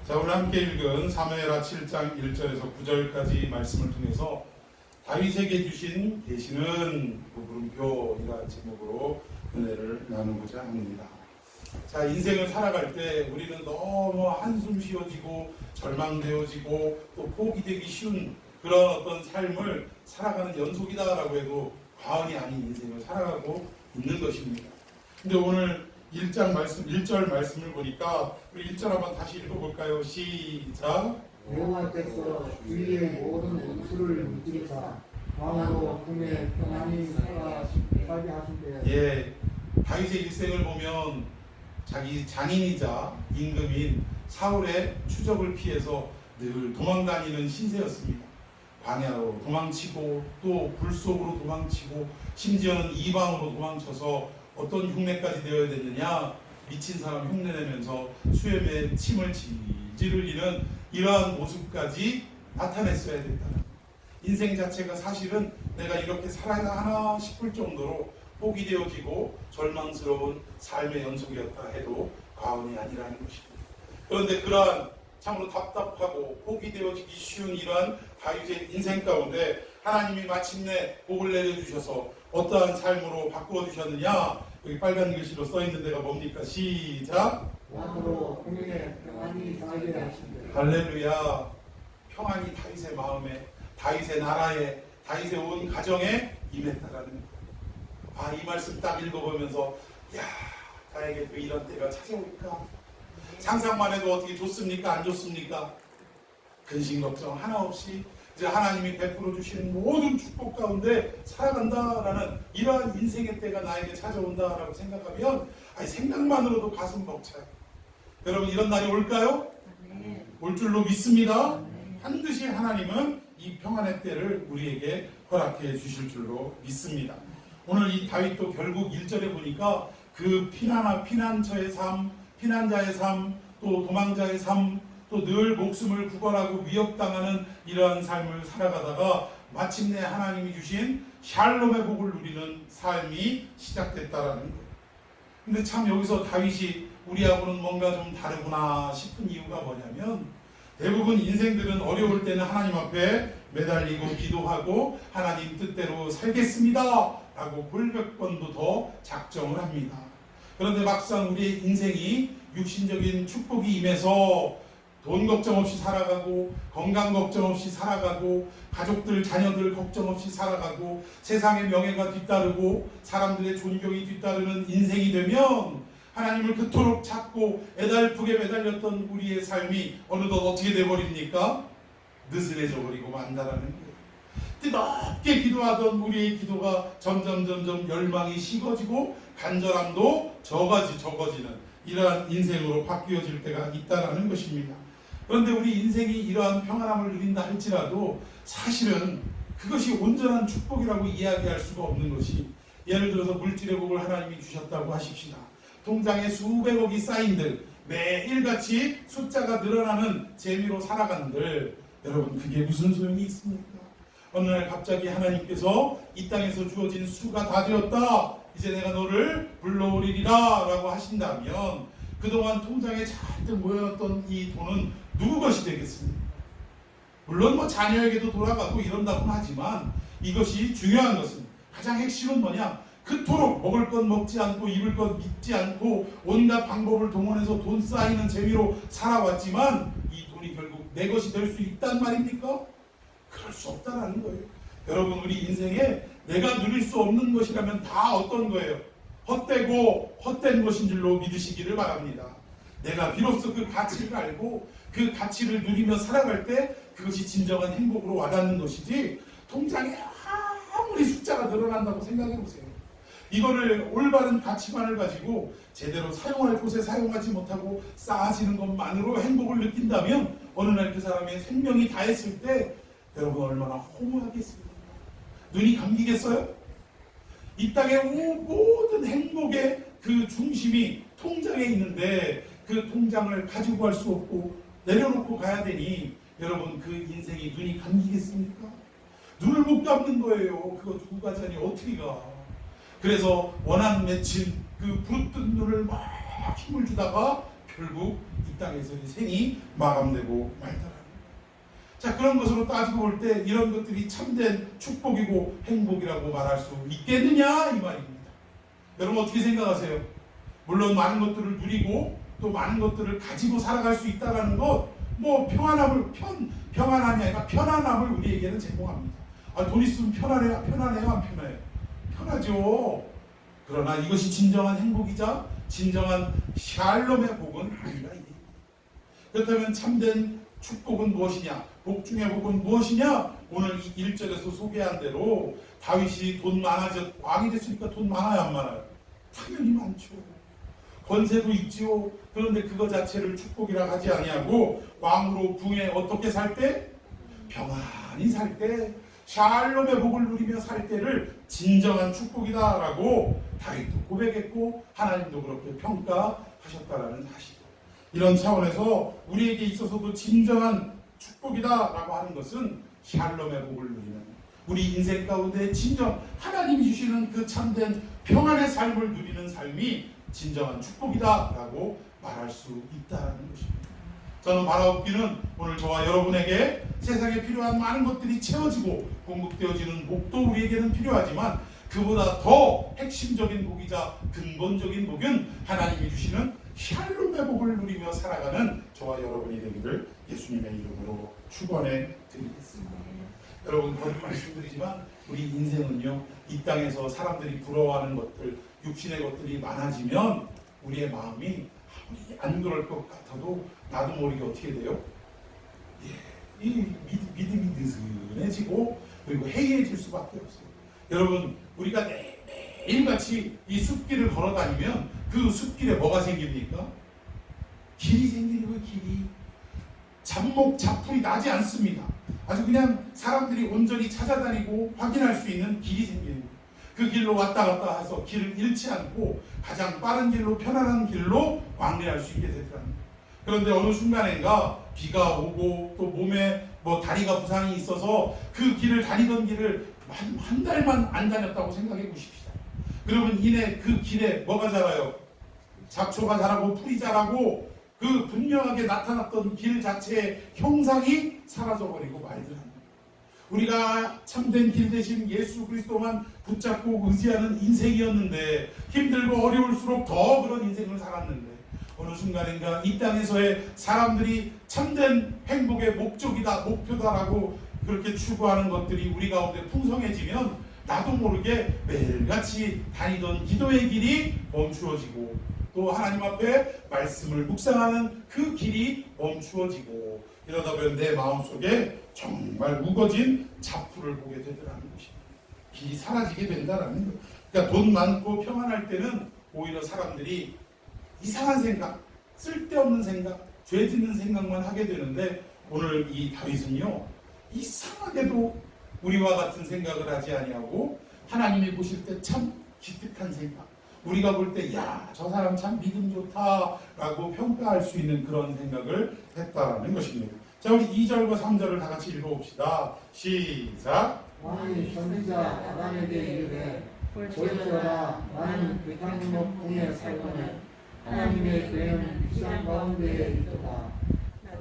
자, 오늘 함께 읽은 사무엘하 7장 1절에서 9절까지 말씀을 통해서 다윗에게 주신 계시는 물음표이라는 제목으로 은혜를 나누고자 합니다. 자, 인생을 살아갈 때 우리는 너무 한숨 쉬어지고 절망되어지고 또 포기되기 쉬운 그런 어떤 삶을 살아가는 연속이다라고 해도 과언이 아닌 인생을 살아가고 있는 것입니다. 근데 오늘 1절 말씀을 보니까 우리 1절 한번 다시 읽어볼까요? 시작. 여호와께서 주위의 모든 원수를 무찌르사 왕으로 궁에 평안히 살게 하신대. 예, 다윗의 일생을 보면 자기 장인이자 임금인 사울의 추적을 피해서 늘 도망다니는 신세였습니다. 광야로 도망치고 또 불 속으로 도망치고 심지어는 이방으로 도망쳐서 어떤 흉내까지 되어야 되느냐, 미친 사람 흉내내면서 수염에 침을 질질 흘리는 이러한 모습까지 나타냈어야 됐다는, 인생 자체가 사실은 내가 이렇게 살아야 하나 싶을 정도로 포기되어지고 절망스러운 삶의 연속이었다 해도 과언이 아니라는 것입니다. 그런데 그러한 참으로 답답하고 포기되어지기 쉬운 이러한 다윗의 인생 가운데 하나님이 마침내 복을 내려주셔서 어떠한 삶으로 바꾸어 주셨느냐, 여기 빨간 글씨로 써 있는 데가 뭡니까? 시작. 왕으로 궁에 평안히 살게 하신대. 할렐루야. 평안이 다윗의 마음에, 다윗의 나라에, 다윗의 온 가정에 임했다라는 거예요. 아, 이 말씀 딱 읽어보면서 야, 나에게 또 이런 때가 찾아올까? 상상만 해도 어떻게 좋습니까? 안 좋습니까? 근심 걱정 하나 없이 이제 하나님이 베풀어 주시는 모든 축복 가운데 살아간다라는 이러한 인생의 때가 나에게 찾아온다라고 생각하면 생각만으로도 가슴 벅차요. 여러분, 이런 날이 올까요? 네. 올 줄로 믿습니다. 반드시 하나님은 이 평안의 때를 우리에게 허락해 주실 줄로 믿습니다. 오늘 이 다윗도 결국 1절에 보니까 그 피난처의 삶, 피난자의 삶, 또 도망자의 삶, 또 늘 목숨을 구걸하고 위협당하는 이러한 삶을 살아가다가 마침내 하나님이 주신 샬롬의 복을 누리는 삶이 시작됐다라는 거예요. 근데 참 여기서 다윗이 우리하고는 뭔가 좀 다르구나 싶은 이유가 뭐냐면, 대부분 인생들은 어려울 때는 하나님 앞에 매달리고 기도하고 하나님 뜻대로 살겠습니다 라고 골백 번도 더 작정을 합니다. 그런데 막상 우리의 인생이 육신적인 축복이 임해서 돈 걱정 없이 살아가고 건강 걱정 없이 살아가고 가족들 자녀들 걱정 없이 살아가고 세상의 명예가 뒤따르고 사람들의 존경이 뒤따르는 인생이 되면 하나님을 그토록 찾고 애달프게 매달렸던 우리의 삶이 어느덧 어떻게 돼버립니까? 느슨해져 버리고 만다라는 거예요. 뜨겁게 기도하던 우리의 기도가 점점 열망이 식어지고 간절함도 적어지는 이러한 인생으로 바뀌어질 때가 있다라는 것입니다. 그런데 우리 인생이 이러한 평안함을 누린다 할지라도 사실은 그것이 온전한 축복이라고 이야기할 수가 없는 것이, 예를 들어서 물질의 복을 하나님이 주셨다고 하십시다. 통장에 수백억이 쌓인들, 매일같이 숫자가 늘어나는 재미로 살아간들, 여러분 그게 무슨 소용이 있습니까? 어느 날 갑자기 하나님께서 이 땅에서 주어진 수가 다 되었다, 이제 내가 너를 불러오리리라 라고 하신다면 그동안 통장에 잔뜩 모여놨던 이 돈은 누구 것이 되겠습니까? 물론 자녀에게도 돌아가고 이런다고는 하지만 이것이 중요한 것은, 가장 핵심은 뭐냐? 그토록 먹을 것 먹지 않고 입을 것 입지 않고 온갖 방법을 동원해서 돈 쌓이는 재미로 살아왔지만 이 돈이 결국 내 것이 될 수 있단 말입니까? 그럴 수 없다라는 거예요. 여러분, 우리 인생에 내가 누릴 수 없는 것이라면 다 어떤 거예요? 헛되고 헛된 것인 줄로 믿으시기를 바랍니다. 내가 비로소 그 가치를 알고 그 가치를 누리며 살아갈 때 그것이 진정한 행복으로 와닿는 것이지, 통장에 아무리 숫자가 늘어난다고 생각해 보세요. 이거를 올바른 가치관을 가지고 제대로 사용할 곳에 사용하지 못하고 쌓아지는 것만으로 행복을 느낀다면 어느 날 그 사람의 생명이 다했을 때 여러분 얼마나 허무하겠습니까? 눈이 감기겠어요? 이 땅의 모든 행복의 그 중심이 통장에 있는데 그 통장을 가지고 갈 수 없고 내려놓고 가야 되니 여러분 그 인생이 눈이 감기겠습니까? 눈을 못 감는 거예요. 그거 두고 가자니 어떻게 가? 그래서 원한 맺힌 그 부르뜬 눈을 막 힘을 주다가 결국 이 땅에서의 생이 마감되고 말더라. 자, 그런 것으로 따지고 볼 때 이런 것들이 참된 축복이고 행복이라고 말할 수 있겠느냐 이 말입니다. 여러분 어떻게 생각하세요? 물론 많은 것들을 누리고 또 많은 것들을 가지고 살아갈 수 있다는 것, 뭐 평안함이 아니라 편안함을 우리에게는 제공합니다. 아, 돈 있으면 편안해요? 안 편해요? 편하죠. 그러나 이것이 진정한 행복이자 진정한 샬롬의 복은 아니라 이게. 그렇다면 참된 축복은 무엇이냐? 복 중의 복은 무엇이냐? 오늘 이 1절에서 소개한 대로 다윗이 왕이 됐으니까 돈 많아요, 안 많아요? 당연히 많죠. 권세도 있지요. 그런데 그거 자체를 축복이라 하지 아니하고 왕으로 궁에 어떻게 살 때? 평안히 살 때, 샬롬의 복을 누리며 살 때를 진정한 축복이다라고 다윗도 고백했고 하나님도 그렇게 평가하셨다라는 사실. 이런 차원에서 우리에게 있어서도 진정한 축복이다라고 하는 것은 샬롬의 복을 누리는 우리 인생 가운데 진정 하나님이 주시는 그 참된 평안의 삶을 누리는 삶이 진정한 축복이다라고 말할 수 있다는 것입니다. 저는 바라옵기는 오늘 저와 여러분에게 세상에 필요한 많은 것들이 채워지고 공급되어지는 복도 우리에게는 필요하지만 그보다 더 핵심적인 복이자 근본적인 복은 하나님이 주시는 샬롬의 복을 누리며 살아가는 저와 여러분이 되기를 예수님의 이름으로 축원해 드리겠습니다. 여러분 거듭 말씀드리지만 우리 인생은요, 이 땅에서 사람들이 부러워하는 것들, 육신의 것들이 많아지면 우리의 마음이 아무리 안 그럴 것 같아도 나도 모르게 어떻게 돼요? 예, 이 믿음이 느슨해지고 그리고 해이해질 수밖에 없어요. 여러분 우리가 매일같이 이 숲길을 걸어다니면 그 숲길에 뭐가 생깁니까? 길이 생기는 거예요. 길이. 잡목 잡풀이 나지 않습니다. 아주 그냥 사람들이 온전히 찾아다니고 확인할 수 있는 길이 생기는 거예요. 그 길로 왔다 갔다 해서 길을 잃지 않고 가장 빠른 길로 편안한 길로 왕래할 수 있게 되더라는 거예요. 그런데 어느 순간인가 비가 오고 또 몸에 뭐 다리가 부상이 있어서 그 길을 다니던 길을 한 달만 안 다녔다고 생각해 보십시다. 그러면 이내 그 길에 뭐가 자라요? 잡초가 자라고 풀이 자라고 그 분명하게 나타났던 길 자체의 형상이 사라져버리고 말더라는 거예요. 우리가 참된 길 대신 예수 그리스도만 붙잡고 의지하는 인생이었는데 힘들고 어려울수록 더 그런 인생을 살았는데 어느 순간인가 이 땅에서의 사람들이 참된 행복의 목적이다, 목표다라고 그렇게 추구하는 것들이 우리 가운데 풍성해지면 나도 모르게 매일같이 다니던 기도의 길이 멈추어지고 또 하나님 앞에 말씀을 묵상하는 그 길이 멈추어지고 이러다 보면 내 마음속에 정말 우거진 잡풀을 보게 되더라는 것입니다. 길이 사라지게 된다라는 거예요. 그러니까 돈 많고 평안할 때는 오히려 사람들이 이상한 생각, 쓸데없는 생각, 죄 짓는 생각만 하게 되는데 오늘 이 다윗은요, 이상하게도 우리와 같은 생각을 하지 아니하고 하나님이 보실 때 참 기특한 생각, 우리가 볼 때 야, 저 사람 참 믿음 좋다라고 평가할 수 있는 그런 생각을 했다라는 것입니다. 자, 우리 2절과 3절을 다 같이 읽어봅시다. 시작. 왕이 선지자 나단에게 이르되 보시오라, 나는 백향목 궁에 살거늘 하나님의 교회는 시간 가운데에 있도다.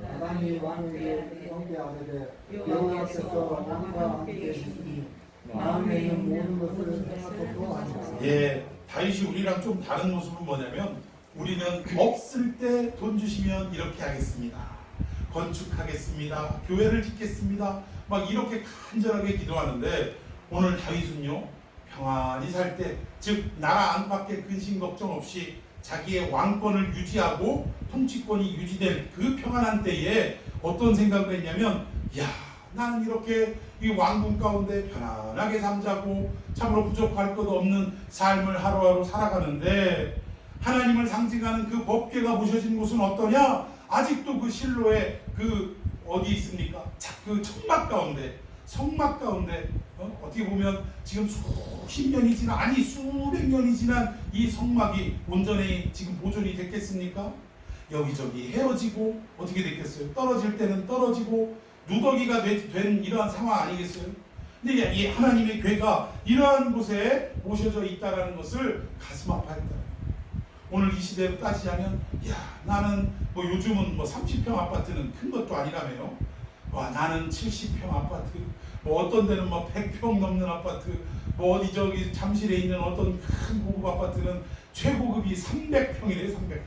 나단이 왕에게 경배하되 여호와께서 왕과 함께 계시니 마음에 있는 모든 것을 생각것도 아니라. 예, 다윗이 우리랑 좀 다른 모습은 뭐냐면 우리는 없을 때 돈 주시면 이렇게 하겠습니다, 건축하겠습니다, 교회를 짓겠습니다, 막 이렇게 간절하게 기도하는데 오늘 다윗은요, 평안히 살 때, 즉 나라 안팎의 근심 걱정 없이 자기의 왕권을 유지하고 통치권이 유지된 그 평안한 때에 어떤 생각을 했냐면, 야, 나는 이렇게 이 왕궁 가운데 편안하게 잠자고 참으로 부족할 것 없는 삶을 하루하루 살아가는데 하나님을 상징하는 그 법궤가 모셔진 곳은 어떠냐? 아직도 그 실로에 그 어디 있습니까? 그 성막 가운데 어떻게 보면 지금 수십 년이 지난, 아니 수백 년이 지난 이 성막이 온전히 지금 보존이 됐겠습니까? 여기저기 헤어지고 어떻게 됐겠어요? 떨어질 때는 떨어지고 누더기가 된 이러한 상황 아니겠어요? 근데 이 하나님의 궤가 이러한 곳에 모셔져 있다는 것을 가슴 아파했다. 오늘 이 시대로 따지자면 야 나는 뭐 요즘은 뭐 30평 아파트는 큰 것도 아니라며요. 와 나는 70평 아파트, 뭐 어떤 데는 뭐 100평 넘는 아파트, 뭐 어디 저기 잠실에 있는 어떤 큰 고급 아파트는 최고급이 300평이래요. 300평.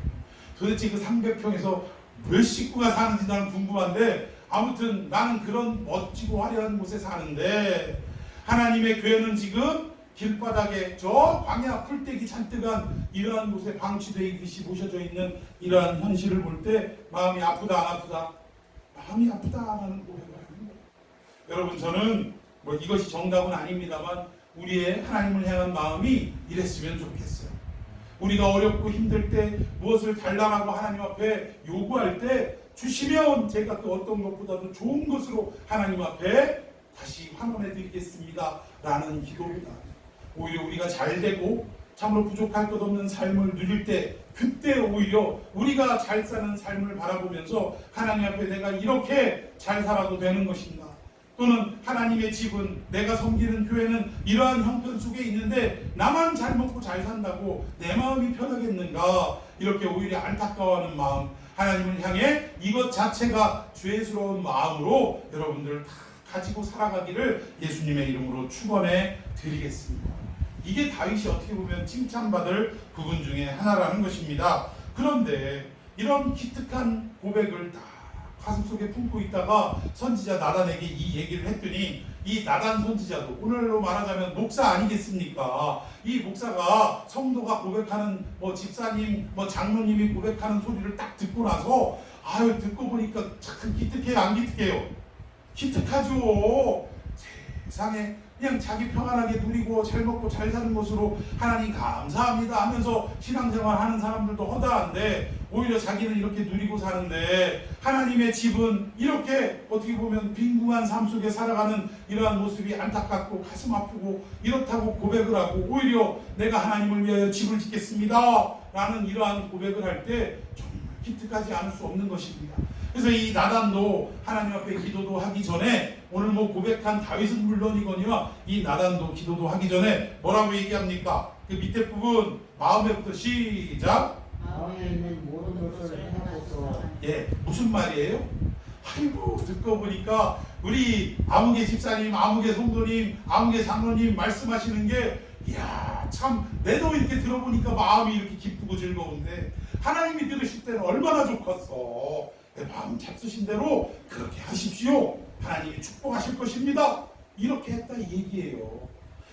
도대체 그 300평에서 몇 식구가 사는지 나는 궁금한데, 아무튼 나는 그런 멋지고 화려한 곳에 사는데, 하나님의 교회는 지금 길바닥에 저 광야 풀떼기 잔뜩한 이러한 곳에 방치되어 있듯이 모셔져 있는 이러한 현실을 볼 때 마음이 아프다 안 아프다? 마음이 아프다라는 고백을 하는 거예요. 여러분, 저는 뭐 이것이 정답은 아닙니다만 우리의 하나님을 향한 마음이 이랬으면 좋겠어요. 우리가 어렵고 힘들 때 무엇을 달라고 하나님 앞에 요구할 때 주시면 제가 그 어떤 것보다도 좋은 것으로 하나님 앞에 다시 환원해 드리겠습니다 라는 기도입니다. 오히려 우리가 잘되고 참으로 부족할 것 없는 삶을 누릴 때, 그때 오히려 우리가 잘 사는 삶을 바라보면서 하나님 앞에 내가 이렇게 잘 살아도 되는 것인가, 또는 하나님의 집은, 내가 섬기는 교회는 이러한 형편 속에 있는데 나만 잘 먹고 잘 산다고 내 마음이 편하겠는가, 이렇게 오히려 안타까워하는 마음, 하나님을 향해 이것 자체가 죄스러운 마음으로 여러분들 다 가지고 살아가기를 예수님의 이름으로 축원해 드리겠습니다. 이게 다윗이 어떻게 보면 칭찬받을 부분 중에 하나라는 것입니다. 그런데 이런 기특한 고백을 다 가슴속에 품고 있다가 선지자 나단에게 이 얘기를 했더니, 이 나단 선지자도 오늘로 말하자면 목사 아니겠습니까? 이 목사가 성도가 고백하는, 뭐 집사님, 뭐 장로님이 고백하는 소리를 딱 듣고 나서 아유, 듣고 보니까 참 기특해요, 안 기특해요? 기특하죠. 세상에 그냥 자기 평안하게 누리고 잘 먹고 잘 사는 것으로 하나님 감사합니다 하면서 신앙생활 하는 사람들도 허다한데, 오히려 자기는 이렇게 누리고 사는데 하나님의 집은 이렇게 어떻게 보면 빈궁한 삶 속에 살아가는 이러한 모습이 안타깝고 가슴 아프고 이렇다고 고백을 하고, 오히려 내가 하나님을 위하여 집을 짓겠습니다 라는 이러한 고백을 할 때 정말 기특하지 않을 수 없는 것입니다. 그래서 이 나단도 하나님 앞에 기도도 하기 전에, 오늘 뭐 고백한 다윗은 물론이거니와 이 나단도 기도도 하기 전에 뭐라고 얘기합니까? 그 밑에 부분 마음에부터 시작. 마음에 있는 모든 것을 행하소서. 예, 무슨 말이에요? 아이고, 듣고 보니까 우리 아무개 집사님, 아무개 성도님, 아무개 장로님 말씀하시는 게, 이야, 참 내도 이렇게 들어보니까 마음이 이렇게 기쁘고 즐거운데 하나님이 들으실 때는 얼마나 좋겠어. 마음 잡수신 대로 그렇게 하십시오. 하나님이 축복하실 것입니다. 이렇게 했다 이 얘기예요.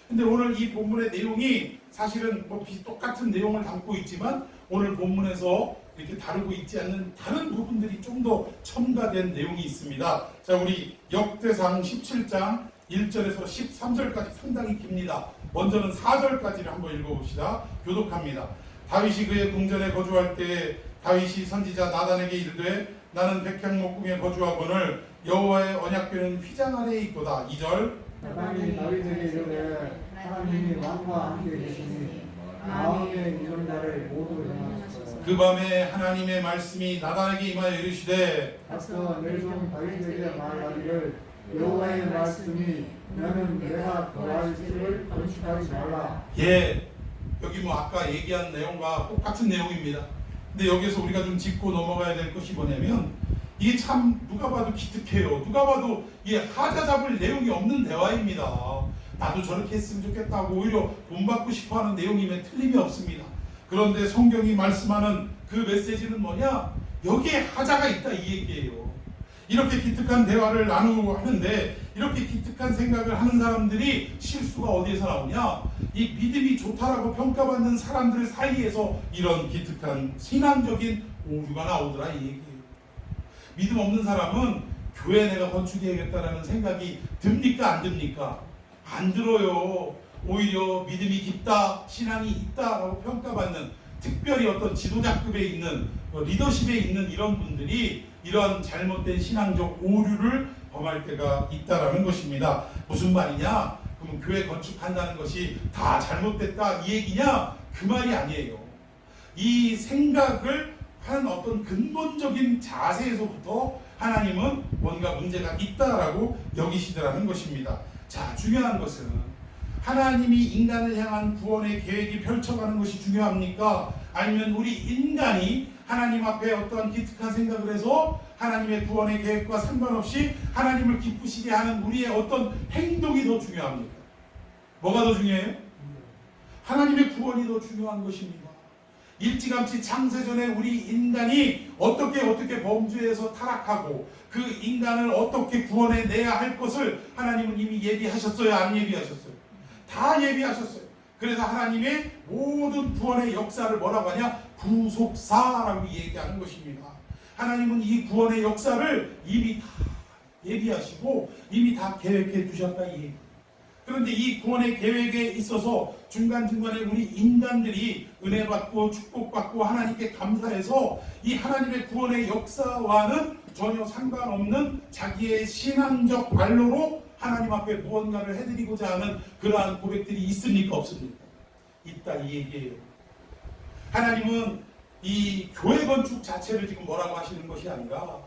근데 오늘 이 본문의 내용이 사실은 뭐 똑같은 내용을 담고 있지만 오늘 본문에서 이렇게 다루고 있지 않는 다른 부분들이 좀 더 첨가된 내용이 있습니다. 자, 우리 역대상 17장 1절에서 13절까지 상당히 깁니다. 먼저는 4절까지를 한번 읽어봅시다. 교독합니다. 다윗이 그의 궁전에 거주할 때 다윗이 선지자 나단에게 이르되 나는 백향목궁에 거주하거늘 여호와의 언약궤는 휘장 아래에 있도다. 2절. 나단이 다윗에게 이르되 하나님이 왕과 함께 계시니 마음에 있는 자를 모두 행하소서. 그 밤에 하나님의 말씀이 나단에게 임하여 이르시되 가서 내 종 다윗에게 말하기를 여호와의 말씀이 너는 내가 거할 집을 건축하지 말라. 예, 여기 뭐 아까 얘기한 내용과 똑같은 내용입니다. 근데 여기서 우리가 좀 짚고 넘어가야 될 것이 뭐냐면, 이게 참 누가 봐도 기특해요. 누가 봐도 이게 하자 잡을 내용이 없는 대화입니다. 나도 저렇게 했으면 좋겠다고 오히려 본받고 싶어하는 내용임에 틀림이 없습니다. 그런데 성경이 말씀하는 그 메시지는 뭐냐? 여기에 하자가 있다 이 얘기예요. 이렇게 기특한 대화를 나누고 하는데, 이렇게 기특한 생각을 하는 사람들이 실수가 어디에서 나오냐? 이 믿음이 좋다라고 평가받는 사람들 사이에서 이런 기특한 신앙적인 오류가 나오더라 이 얘기예요. 믿음 없는 사람은 교회 내가 건축해야겠다라는 생각이 듭니까 안 듭니까? 안 들어요. 오히려 믿음이 깊다, 신앙이 있다라고 평가받는, 특별히 어떤 지도자급에 있는 리더십에 있는 이런 분들이 이러한 잘못된 신앙적 오류를 범할 때가 있다라는 것입니다. 무슨 말이냐? 그럼 교회 건축한다는 것이 다 잘못됐다 이 얘기냐? 그 말이 아니에요. 이 생각을 하는 어떤 근본적인 자세에서부터 하나님은 뭔가 문제가 있다라고 여기시더라는 것입니다. 자, 중요한 것은 하나님이 인간을 향한 구원의 계획이 펼쳐가는 것이 중요합니까? 아니면 우리 인간이 하나님 앞에 어떠한 기특한 생각을 해서 하나님의 구원의 계획과 상관없이 하나님을 기쁘시게 하는 우리의 어떤 행동이 더 중요합니까? 뭐가 더 중요해요? 하나님의 구원이 더 중요한 것입니다. 일찌감치 창세전에 우리 인간이 어떻게 범죄해서 타락하고 그 인간을 어떻게 구원해내야 할 것을 하나님은 이미 예비하셨어요? 안 예비하셨어요? 다 예비하셨어요. 그래서 하나님의 모든 구원의 역사를 뭐라고 하냐? 구속사라고 얘기하는 것입니다. 하나님은 이 구원의 역사를 이미 다 예비하시고 이미 다 계획해 두셨다 이 얘기. 그런데 이 구원의 계획에 있어서 중간중간에 우리 인간들이 은혜 받고 축복받고 하나님께 감사해서 이 하나님의 구원의 역사와는 전혀 상관없는 자기의 신앙적 발로로 하나님 앞에 무언가를 해드리고자 하는 그러한 고백들이 있습니까? 없습니까? 있다 이 얘기예요. 하나님은 이 교회 건축 자체를 지금 뭐라고 하시는 것이 아니라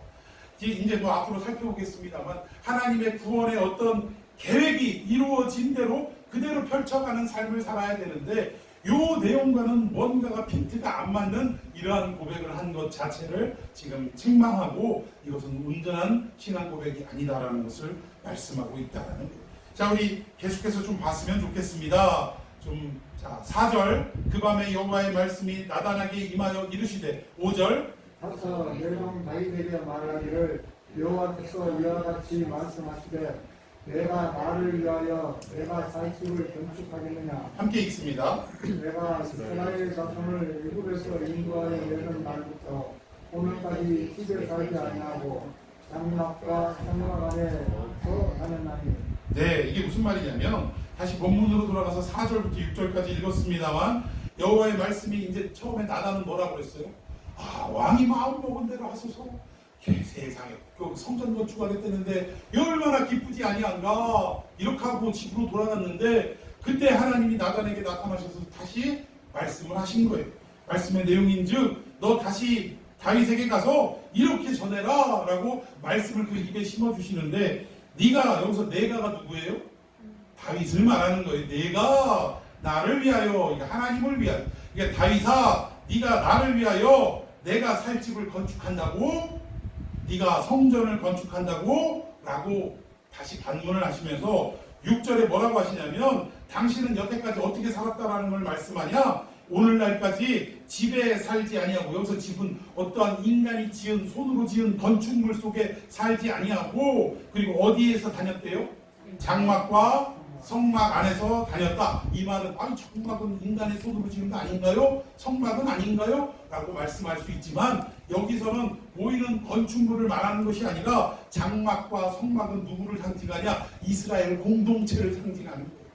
이제 또 앞으로 살펴보겠습니다만 하나님의 구원의 어떤 계획이 이루어진 대로 그대로 펼쳐가는 삶을 살아야 되는데 요 내용과는 뭔가가 핀트가 안 맞는 이러한 고백을 한 것 자체를 지금 책망하고 이것은 온전한 신앙 고백이 아니다라는 것을 말씀하고 있다라는 거예요. 자, 우리 계속해서 좀 봤으면 좋겠습니다. 자, 4절 그 밤에 여호와의 말씀이 나단에게 임하여 이르시되 5절 가서 내종 다윗에게 말하기를 여호와께서 이와 같이 말씀하시되 내가 나를 위하여 내가 살 집을 건축하겠느냐. 함께 읽습니다. 내가 이스라엘 자손을 애굽에서 인도하여 내는 날부터 오늘까지 집에 살지 아니하고 장막과 성막 안에서 다녔나니. 네, 이게 무슨 말이냐면 다시 본문으로 돌아가서 4절부터 6절까지 읽었습니다만 여호와의 말씀이 이제 처음에 나단은 뭐라고 그랬어요? 왕이 마음 먹은 대로 하소서. 세상에 그 성전 건축하겠다는데 얼마나 기쁘지 아니한가 이렇게 하고 집으로 돌아갔는데 그때 하나님이 나단에게 나타나셔서 다시 말씀을 하신 거예요. 말씀의 내용인즉 너 다시 다윗에게 가서 이렇게 전해라 라고 말씀을 그 입에 심어주시는데 네가 여기서 내가가 누구예요? 다윗을 말하는 거예요. 내가 나를 위하여 하나님을 위하여 그러니까 다윗아 네가 나를 위하여 내가 살 집을 건축한다고 네가 성전을 건축한다고 라고 다시 반문을 하시면서 6절에 뭐라고 하시냐면 당신은 여태까지 어떻게 살았다라는 걸 말씀하냐 오늘날까지 집에 살지 아니하고 여기서 집은 어떠한 인간이 지은 손으로 지은 건축물 속에 살지 아니하고 그리고 어디에서 다녔대요? 장막과 성막 안에서 다녔다. 이 말은 장막은 인간의 손으로 지은 거 아닌가요? 성막은 아닌가요? 라고 말씀할 수 있지만 여기서는 보이는 건축물을 말하는 것이 아니라 장막과 성막은 누구를 상징하냐? 이스라엘 공동체를 상징하는 거예요.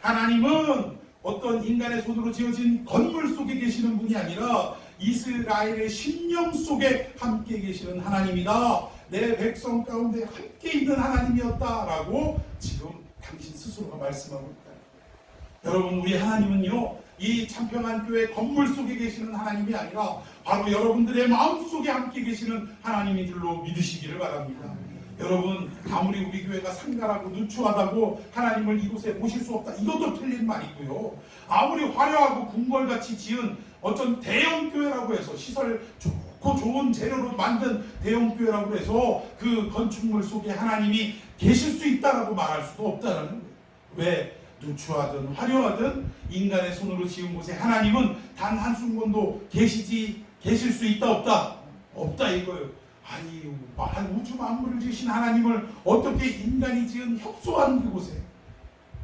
하나님은 어떤 인간의 손으로 지어진 건물 속에 계시는 분이 아니라 이스라엘의 심령 속에 함께 계시는 하나님이다. 내 백성 가운데 함께 있는 하나님이었다라고 지금 당신 스스로가 말씀하고 있다. 여러분 우리 하나님은요 이 참평한 교회 건물 속에 계시는 하나님이 아니라 바로 여러분들의 마음속에 함께 계시는 하나님인 줄로 믿으시기를 바랍니다. 여러분 아무리 우리 교회가 상가라고 누추하다고 하나님을 이곳에 모실 수 없다 이것도 틀린 말이고요. 아무리 화려하고 궁궐같이 지은 어떤 대형 교회라고 해서 시설 좋고 좋은 재료로 만든 대형 교회라고 해서 그 건축물 속에 하나님이 계실 수 있다라고 말할 수도 없다라는 거예요. 왜? 누추하든 화려하든 인간의 손으로 지은 곳에 하나님은 단 한순간도 계실 수 있다 없다? 없다 이거예요. 아니 우주 만물을 지으신 하나님을 어떻게 인간이 지은 협소한 그곳에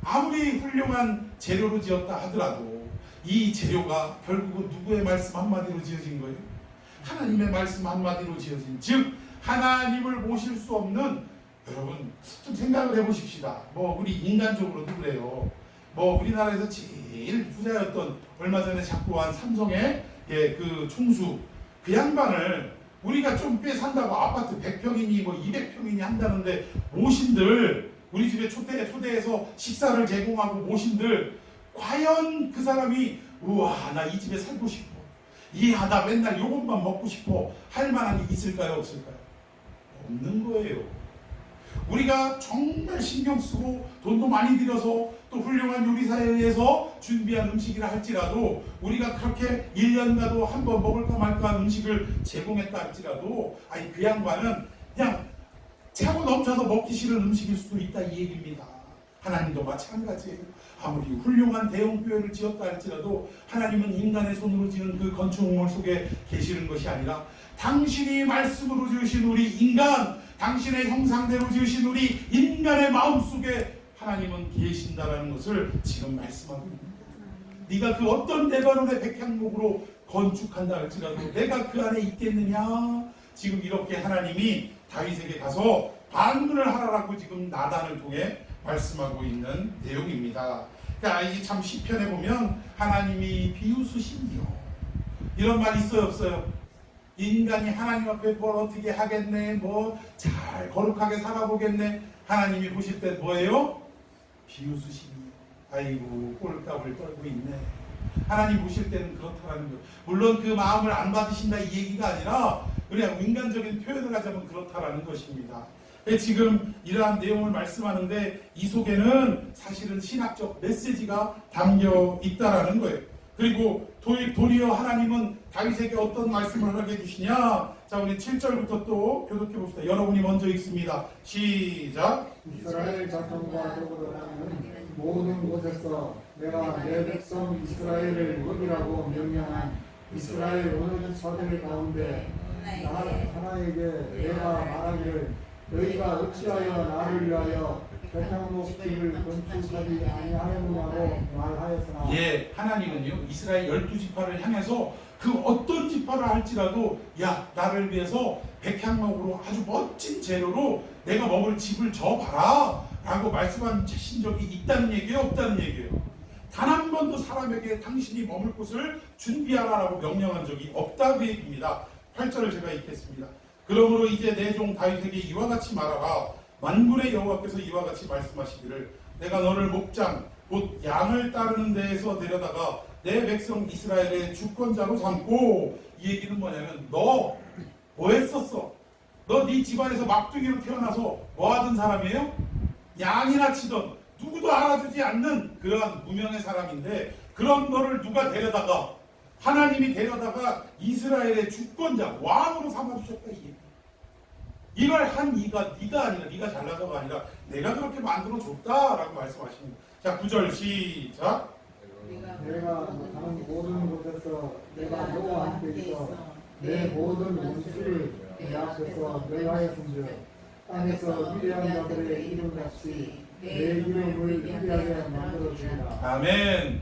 아무리 훌륭한 재료로 지었다 하더라도 이 재료가 결국은 누구의 말씀 한마디로 지어진 거예요? 하나님의 말씀 한마디로 지어진 즉 하나님을 모실 수 없는 여러분 좀 생각을 해보십시다. 우리 인간적으로도 그래요. 우리나라에서 제일 부자였던 얼마 전에 작고한 삼성의 그 총수 그 양반을 우리가 좀 꽤 산다고 아파트 100평이니 200평이니 한다는데 모신들 우리 집에 초대해서 식사를 제공하고 모신들 과연 그 사람이 우와 나 이 집에 살고 싶어 이야 나 맨날 요것만 먹고 싶어 할 만한 게 있을까요 없을까요? 없는 거예요. 우리가 정말 신경 쓰고 돈도 많이 들여서 또 훌륭한 요리사에 의해서 준비한 음식이라 할지라도 우리가 그렇게 1년가도 한 번 먹을까 말까 한 음식을 제공했다 할지라도 아니 그 양반은 그냥 차고 넘쳐서 먹기 싫은 음식일 수도 있다 이 얘기입니다. 하나님도 마찬가지예요. 아무리 훌륭한 대형교회를 지었다 할지라도 하나님은 인간의 손으로 지은 그 건축물 속에 계시는 것이 아니라 당신이 말씀으로 지으신 우리 인간, 당신의 형상대로 지으신 우리 인간의 마음속에 하나님은 계신다라는 것을 지금 말씀하고 있습니다. 네가 그 어떤 레바논의 백향목으로 건축한다 할지라도 내가 그 안에 있겠느냐. 지금 이렇게 하나님이 다윗에게 가서 반문을 하라라고 지금 나단을 통해 말씀하고 있는 내용입니다. 그러니까 이 참 시편에 보면 하나님이 비웃으시니요 이런 말 있어요 없어요? 인간이 하나님 앞에 뭘 어떻게 하겠네, 뭐 잘 거룩하게 살아보겠네. 하나님이 보실 때 뭐예요? 비웃으시니요. 아이고 꼴값을 떨고 있네. 하나님 보실 때는 그렇다라는 거예요. 물론 그 마음을 안 받으신다 이 얘기가 아니라 그냥 인간적인 표현을 하자면 그렇다라는 것입니다. 지금 이러한 내용을 말씀하는데 이 속에는 사실은 신학적 메시지가 담겨 있다라는 거예요. 그리고 도리어 하나님은 다윗에게 어떤 말씀을 하게 해주시냐. 자, 우리 7절부터 또 교독해 봅시다. 여러분이 먼저 읽습니다. 시작. 이스라엘 자손과 더불어라는 모든 곳에서 내가 내 백성 이스라엘을 먹이라고 명령한 이스라엘 어느 처들 가운데 하나에게 내가 말하기를 너희가 어찌하여 나를 위하여 백향목 집을 건축하지 아니하였느냐고 말하였으나 예, 하나님은요 이스라엘 12지파를 향해서 그 어떤 지파를 할지라도 야 나를 위해서 백향목으로 아주 멋진 재료로 내가 먹을 집을 져봐라 라고 말씀하신 적이 있다는 얘기예요 없다는 얘기예요? 단 한 번도 사람에게 당신이 머물 곳을 준비하라라고 명령한 적이 없다 그 얘기입니다. 8절을 제가 읽겠습니다. 그러므로 이제 내 종 다윗에게 이와 같이 말하라. 만군의 여호와께서 이와 같이 말씀하시기를 내가 너를 목장 곧 양을 따르는 데에서 데려다가 내 백성 이스라엘의 주권자로 삼고 이 얘기는 뭐냐면 너 뭐 했었어? 너 네 집안에서 막둥이로 태어나서 뭐 하던 사람이에요? 양이나 치던 누구도 알아주지 않는 그러한 무명의 사람인데 그런 너를 누가 데려다가 하나님이 데려다가 이스라엘의 주권자 왕으로 삼아주셨다 이 얘기. 이걸 한 이가 네가 아니라 네가 잘나서가 아니라 내가 그렇게 만들어 줬다라고 말씀하십니다. 자 9절 시작. 내가 가는 모든 곳에서 내가 너와 함께 있어 내 모든 원수를 내 앞에서 멸하였은즉 땅에서 위대한 자들의 이름같이 내 이름을 위대하게 만들어주리라. 아멘.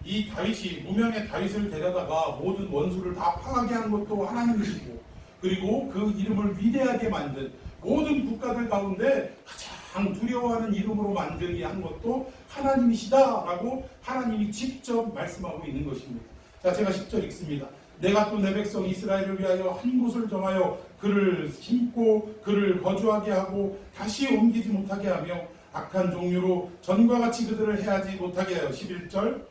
이 다윗이 무명의 다윗을 데려다가 모든 원수를 다 파하게 한 것도 하나님이시고 그리고 그 이름을 위대하게 만든 모든 국가들 가운데 가장 두려워하는 이름으로 만들게 한 것도 하나님이시다라고 하나님이 직접 말씀하고 있는 것입니다. 자, 제가 10절 읽습니다. 내가 또 내 백성 이스라엘을 위하여 한 곳을 정하여 그를 심고 그를 거주하게 하고 다시 옮기지 못하게 하며 악한 종류로 전과 같이 그들을 해하지 못하게 하여 11절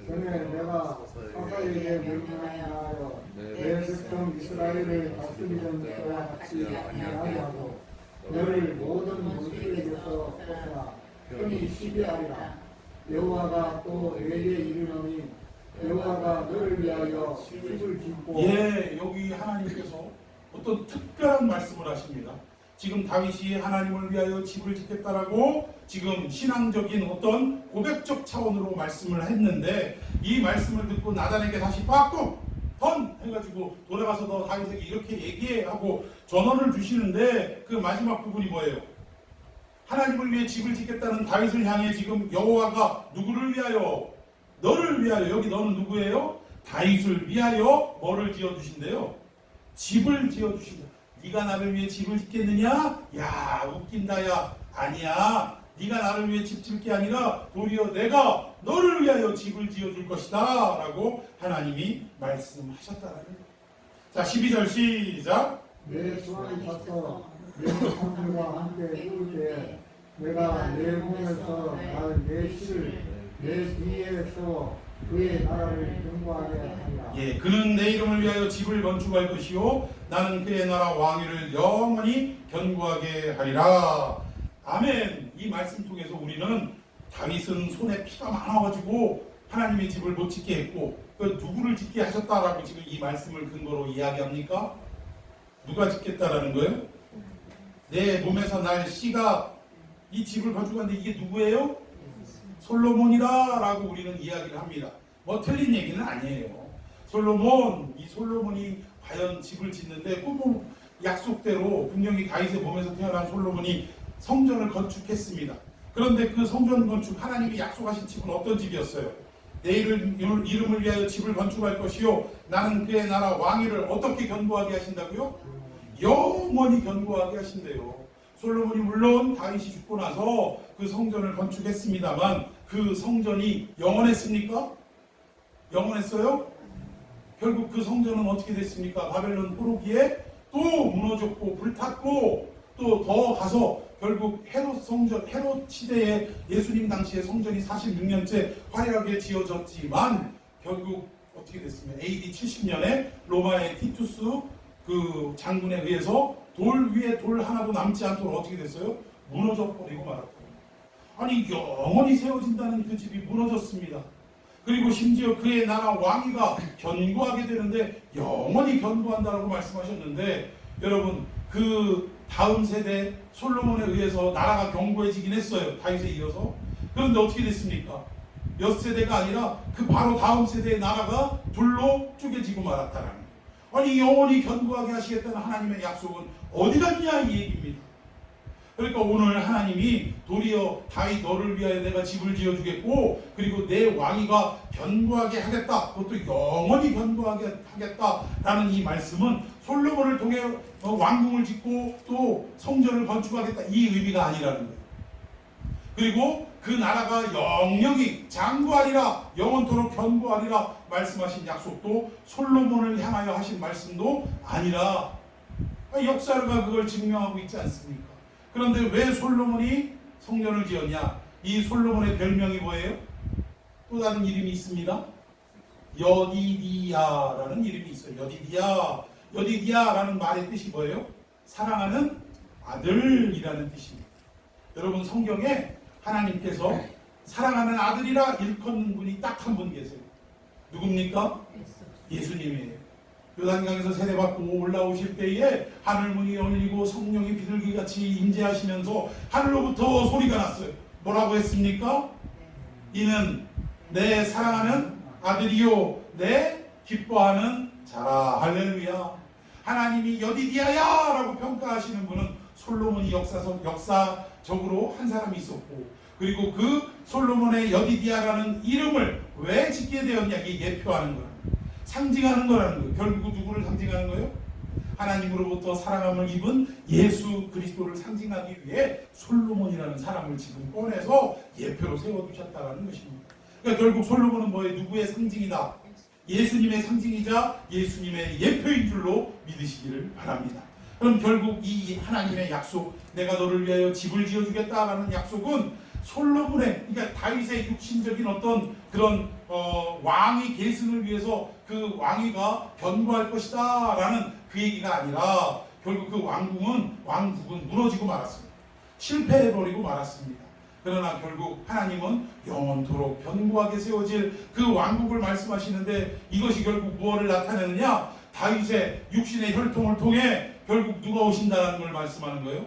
전에 내가 사사에게 명령하여 내 백성 이스라엘을 다스리던 때와 같이 하게 하고 너를 모든 원수에게서 벗어나 편히 쉬게 하리라. 여호와가 또 내게 이르노니 여호와가 너를 위하여 집을 짓고 예, 여기 하나님께서 어떤 특별한 말씀을 하십니다. 지금 다윗이 하나님을 위하여 집을 짓겠다라고 지금 신앙적인 어떤 고백적 차원으로 말씀을 했는데 이 말씀을 듣고 나단에게 다시 빠꾸 턴 해가지고 돌아가서 너 다윗에게 이렇게 얘기해 하고 전언을 주시는데 그 마지막 부분이 뭐예요? 하나님을 위해 집을 짓겠다는 다윗을 향해 지금 여호와가 누구를 위하여? 너를 위하여. 여기 너는 누구예요? 다윗을 위하여 뭐를 지어주신대요? 집을 지어주신다. 네가 나를 위해 집을 짓겠느냐? 야 웃긴다 야. 아니야. 네가 나를 위해 집 짓을 게 아니라 도리어 내가 너를 위하여 집을 지어줄 것이다 라고 하나님이 말씀하셨다라는 거예요. 자 12절 시작. 내 수완이 가서 내 성들과 함께 이룰 때 내가 내 몸에서 내 씨를 내 뒤에 세워 그의 나라를 견고하게 하리라. 예, 그는 내 이름을 위하여 집을 건축할 것이요 나는 그의 나라 왕위를 영원히 견고하게 하리라. 아멘. 이 말씀 통해서 우리는 다윗은 손에 피가 많아가지고 하나님의 집을 못 짓게 했고 그 누구를 짓게 하셨다라고 지금 이 말씀을 근거로 이야기합니까? 누가 짓겠다라는 거예요? 내 몸에서 날 씨가 이 집을 건축하는데 이게 누구예요? 솔로몬이라라고 우리는 이야기를 합니다. 뭐 틀린 얘기는 아니에요. 이 솔로몬이 과연 집을 짓는데 그 약속대로 분명히 다윗의 몸에서 태어난 솔로몬이 성전을 건축했습니다. 그런데 그 성전 건축, 하나님이 약속하신 집은 어떤 집이었어요? 내 이름을 위하여 집을 건축할 것이요 나는 그의 나라 왕위를 어떻게 견고하게 하신다고요? 영원히 견고하게 하신대요. 솔로몬이 물론 다윗이 죽고 나서 그 성전을 건축했습니다만 그 성전이 영원했습니까? 영원했어요? 결국 그 성전은 어떻게 됐습니까? 바벨론 포로기에 또 무너졌고 불탔고 또 더 가서 결국 헤롯 시대에 예수님 당시에 성전이 46년째 화려하게 지어졌지만 결국 어떻게 됐습니까? AD 70년에 로마의 티투스 그 장군에 의해서 돌 위에 돌 하나도 남지 않도록 어떻게 됐어요? 무너져 버리고 말았어요. 아니 영원히 세워진다는 그 집이 무너졌습니다. 그리고 심지어 그의 나라 왕위가 견고하게 되는데 영원히 견고한다라고 말씀하셨는데 여러분 그 다음 세대 솔로몬에 의해서 나라가 견고해지긴 했어요. 다윗에 이어서. 그런데 어떻게 됐습니까? 몇 세대가 아니라 그 바로 다음 세대의 나라가 둘로 쪼개지고 말았다라는 거예요. 아니 영원히 견고하게 하시겠다는 하나님의 약속은 어디 갔냐 이 얘기입니다. 그러니까 오늘 하나님이 도리어 다윗 너를 위하여 내가 집을 지어주겠고 그리고 내 왕위가 견고하게 하겠다. 그것도 영원히 견고하게 하겠다라는 이 말씀은 솔로몬을 통해 왕궁을 짓고 또 성전을 건축하겠다 이 의미가 아니라는 거예요. 그리고 그 나라가 영영이 장구하리라 영원토록 견고하리라 말씀하신 약속도 솔로몬을 향하여 하신 말씀도 아니라 역사가 그걸 증명하고 있지 않습니까? 그런데 왜 솔로몬이 성전을 지었냐? 이 솔로몬의 별명이 뭐예요? 또 다른 이름이 있습니다. 여디디야라는 이름이 있어요. 여디디야라는 말의 뜻이 뭐예요? 사랑하는 아들이라는 뜻입니다. 여러분 성경에 하나님께서 사랑하는 아들이라 일컫는 분이 딱 한 분 계세요. 누굽니까? 예수님이에요. 요단강에서 세례받고 올라오실 때에 하늘문이 열리고 성령이 비둘기같이 임재하시면서 하늘로부터 소리가 났어요. 뭐라고 했습니까? 이는 내 사랑하는 아들이요 내 기뻐하는 자라. 할렐루야. 하나님이 여디디야야 라고 평가하시는 분은 솔로몬이 역사적으로 한 사람이 있었고 그리고 그 솔로몬의 여디디야라는 이름을 왜 짓게 되었냐 이게 예표하는 거예요. 상징하는 거라는 거예요. 결국 누구를 상징하는 거예요? 하나님으로부터 사랑함을 입은 예수 그리스도를 상징하기 위해 솔로몬이라는 사람을 지금 꺼내서 예표로 세워두셨다는 것입니다. 그러니까 결국 솔로몬은 뭐예요? 누구의 상징이다? 예수님의 상징이자 예수님의 예표인 줄로 믿으시기를 바랍니다. 그럼 결국 이 하나님의 약속, 내가 너를 위하여 집을 지어주겠다라는 약속은 솔로몬의, 그러니까 다윗의 육신적인 어떤 그런 왕위 계승을 위해서 그 왕위가 견고할 것이다 라는 그 얘기가 아니라 결국 그 왕국은 무너지고 말았습니다. 실패해버리고 말았습니다. 그러나 결국 하나님은 영원토록 견고하게 세워질 그 왕국을 말씀하시는데 이것이 결국 무엇을 나타내느냐? 다윗의 육신의 혈통을 통해 결국 누가 오신다는 걸 말씀하는 거예요?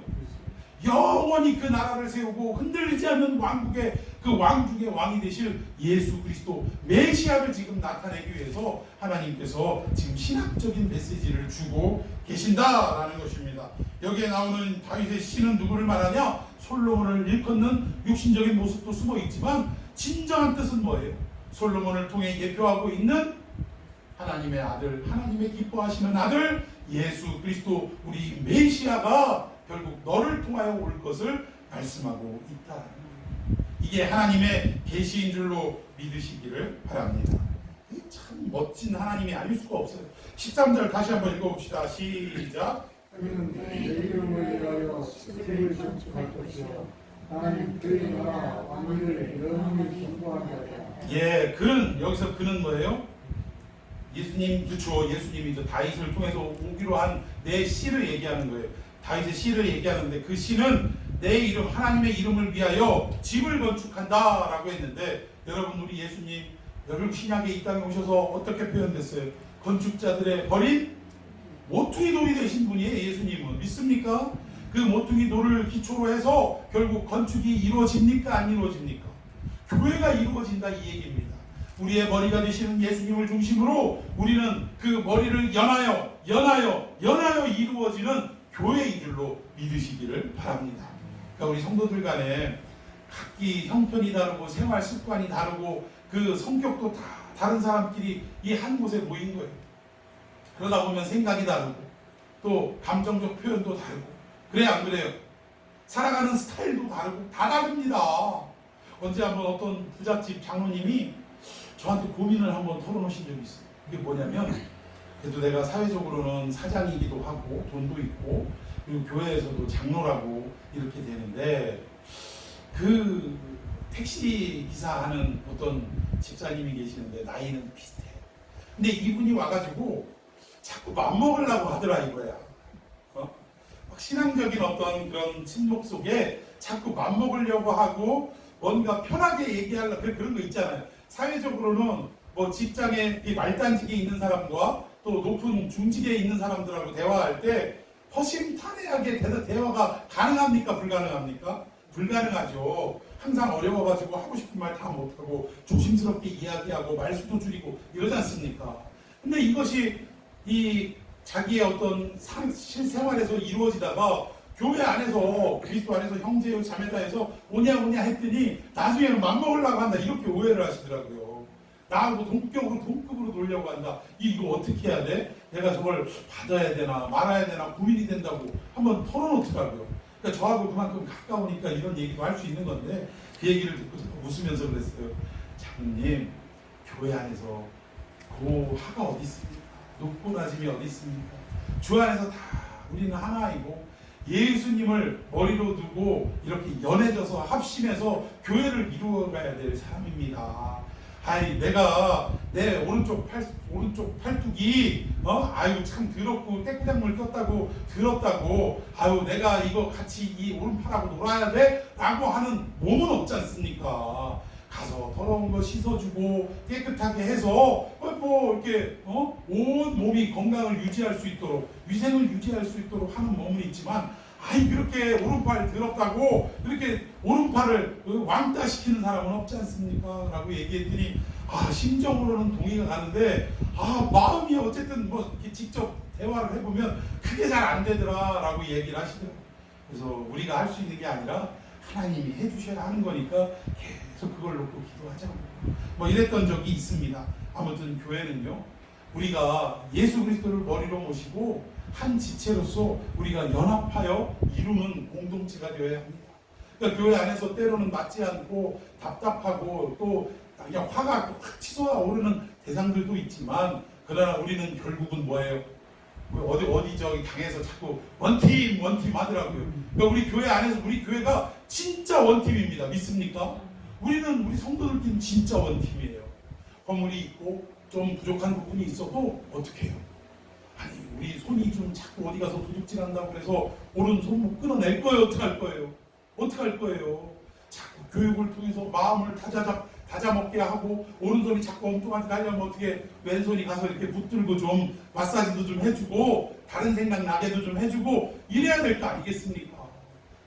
영원히 그 나라를 세우고 흔들리지 않는 왕국의 그 왕중의 왕이 되실 예수 그리스도 메시아를 지금 나타내기 위해서 하나님께서 지금 신학적인 메시지를 주고 계신다라는 것입니다. 여기에 나오는 다윗의 시는 누구를 말하냐? 솔로몬을 일컫는 육신적인 모습도 숨어 있지만 진정한 뜻은 뭐예요? 솔로몬을 통해 예표하고 있는 하나님의 아들, 하나님의 기뻐하시는 아들 예수 그리스도 우리 메시아가 결국 너를 통하여 올 것을 말씀하고 있다. 이게 하나님의 계시인 줄로 믿으시기를 바랍니다. 참 멋진 하나님이 아닐 수가 없어요. 13절 다시 한번 읽어봅시다. 시작. 그는 내 이름을 위하여 집을 건축할 것이요 하나님 그의 나라 왕위를 영원히 견고하게 하리라. 예, 그는 여기서 그는 뭐예요? 예수님, 그렇죠. 예수님이죠. 다윗을 통해서 오기로 한 내 시를 얘기하는 거예요. 다윗의 시를 얘기하는데 그 시는 내 이름 하나님의 이름을 위하여 집을 건축한다 라고 했는데, 여러분 우리 예수님 여러분 신약에 이 땅에 오셔서 어떻게 표현됐어요? 건축자들의 버린 모퉁이 돌이 되신 분이에요. 예수님은 믿습니까? 그 모퉁이 돌을 기초로 해서 결국 건축이 이루어집니까? 안 이루어집니까? 교회가 이루어진다 이 얘기입니다. 우리의 머리가 되시는 예수님을 중심으로 우리는 그 머리를 연하여 이루어지는 교회인 줄로 믿으시기를 바랍니다. 그러니까 우리 성도들 간에 각기 형편이 다르고 생활 습관이 다르고 그 성격도 다 다른 사람끼리 이 한 곳에 모인 거예요. 그러다 보면 생각이 다르고 또 감정적 표현도 다르고, 그래 안 그래요? 살아가는 스타일도 다르고 다 다릅니다. 언제 한번 어떤 부잣집 장로님이 저한테 고민을 한번 털어놓으신 적이 있어요. 그게 뭐냐면, 그래도 내가 사회적으로는 사장이기도 하고 돈도 있고 그리고 교회에서도 장로라고 이렇게 되는데, 그 택시 기사 하는 어떤 집사님이 계시는데 나이는 비슷해요. 근데 이분이 와가지고 자꾸 맘먹으려고 하더라 이거야. 막 신앙적인 어떤 그런 침묵 속에 자꾸 맘먹으려고 하고 뭔가 편하게 얘기하려고 그런 거 있잖아요. 사회적으로는 뭐 직장에 말단직에 있는 사람과 또 높은 중직에 있는 사람들하고 대화할 때 허심탄회하게 대화가 가능합니까? 불가능합니까? 불가능하죠. 항상 어려워가지고 하고 싶은 말 다 못하고 조심스럽게 이야기하고 말수도 줄이고 이러지 않습니까? 근데 이것이 이 자기의 어떤 실생활에서 이루어지다가 교회 안에서 그리스도 안에서 형제요 자매다 해서 오냐 했더니 나중에는 맘먹으려고 한다 이렇게 오해를 하시더라고요. 나하고 동급으로 놀려고 한다. 이거 어떻게 해야 돼? 내가 저걸 받아야 되나 말아야 되나 고민이 된다고 한번 털어놓더라고요. 그러니까 저하고 그만큼 가까우니까 이런 얘기도 할 수 있는 건데, 그 얘기를 듣고 웃으면서 그랬어요. 장로님, 교회 안에서 고하가 어디 있습니까? 높고 낮음이 어디 있습니까? 주 안에서 다 우리는 하나이고 예수님을 머리로 두고 이렇게 연해져서 합심해서 교회를 이루어가야 될 사람입니다. 아이, 내가 내 오른쪽 팔뚝이 아유 참 더럽고 떼꾸장물 꼈다고 더럽다고 아유 내가 이거 같이 이 오른팔하고 놀아야 돼? 라고 하는 몸은 없지 않습니까? 가서 더러운 거 씻어주고 깨끗하게 해서 뭐 이렇게 온 몸이 건강을 유지할 수 있도록 위생을 유지할 수 있도록 하는 몸은 있지만, 아이 그렇게 오른팔 더럽다고 이렇게 오른팔을 왕따 시키는 사람은 없지 않습니까? 라고 얘기했더니 심정으로는 동의가 가는데 마음이 어쨌든 뭐 이렇게 직접 대화를 해보면 그게 잘 안 되더라 라고 얘기를 하시더라고요. 그래서 우리가 할 수 있는 게 아니라 하나님이 해주셔야 하는 거니까 계속 그걸 놓고 기도하자고 뭐 이랬던 적이 있습니다. 아무튼 교회는요, 우리가 예수 그리스도를 머리로 모시고 한 지체로서 우리가 연합하여 이루는 공동체가 되어야 합니다. 그러니까 교회 안에서 때로는 맞지 않고 답답하고 또 그냥 화가 확 치솟아 오르는 대상들도 있지만, 그러나 우리는 결국은 뭐예요? 어디 저기 당에서 자꾸 원팀 하더라고요. 그러니까 우리 교회 안에서 우리 교회가 진짜 원팀입니다. 믿습니까? 우리는 우리 성도들끼리 진짜 원팀이에요. 허물이 있고 좀 부족한 부분이 있어도 어떻게 해요? 아니 우리 손이 좀 자꾸 어디 가서 도둑질한다고 해서 오른손목 끊어낼 거예요? 어떻게 할 거예요? 자꾸 교육을 통해서 마음을 다잡먹게 하고 오른손이 자꾸 엉뚱하게 가려면 어떻게 왼손이 가서 이렇게 붙들고 좀 마사지도 좀 해주고 다른 생각 나게도 좀 해주고 이래야 될 거 아니겠습니까?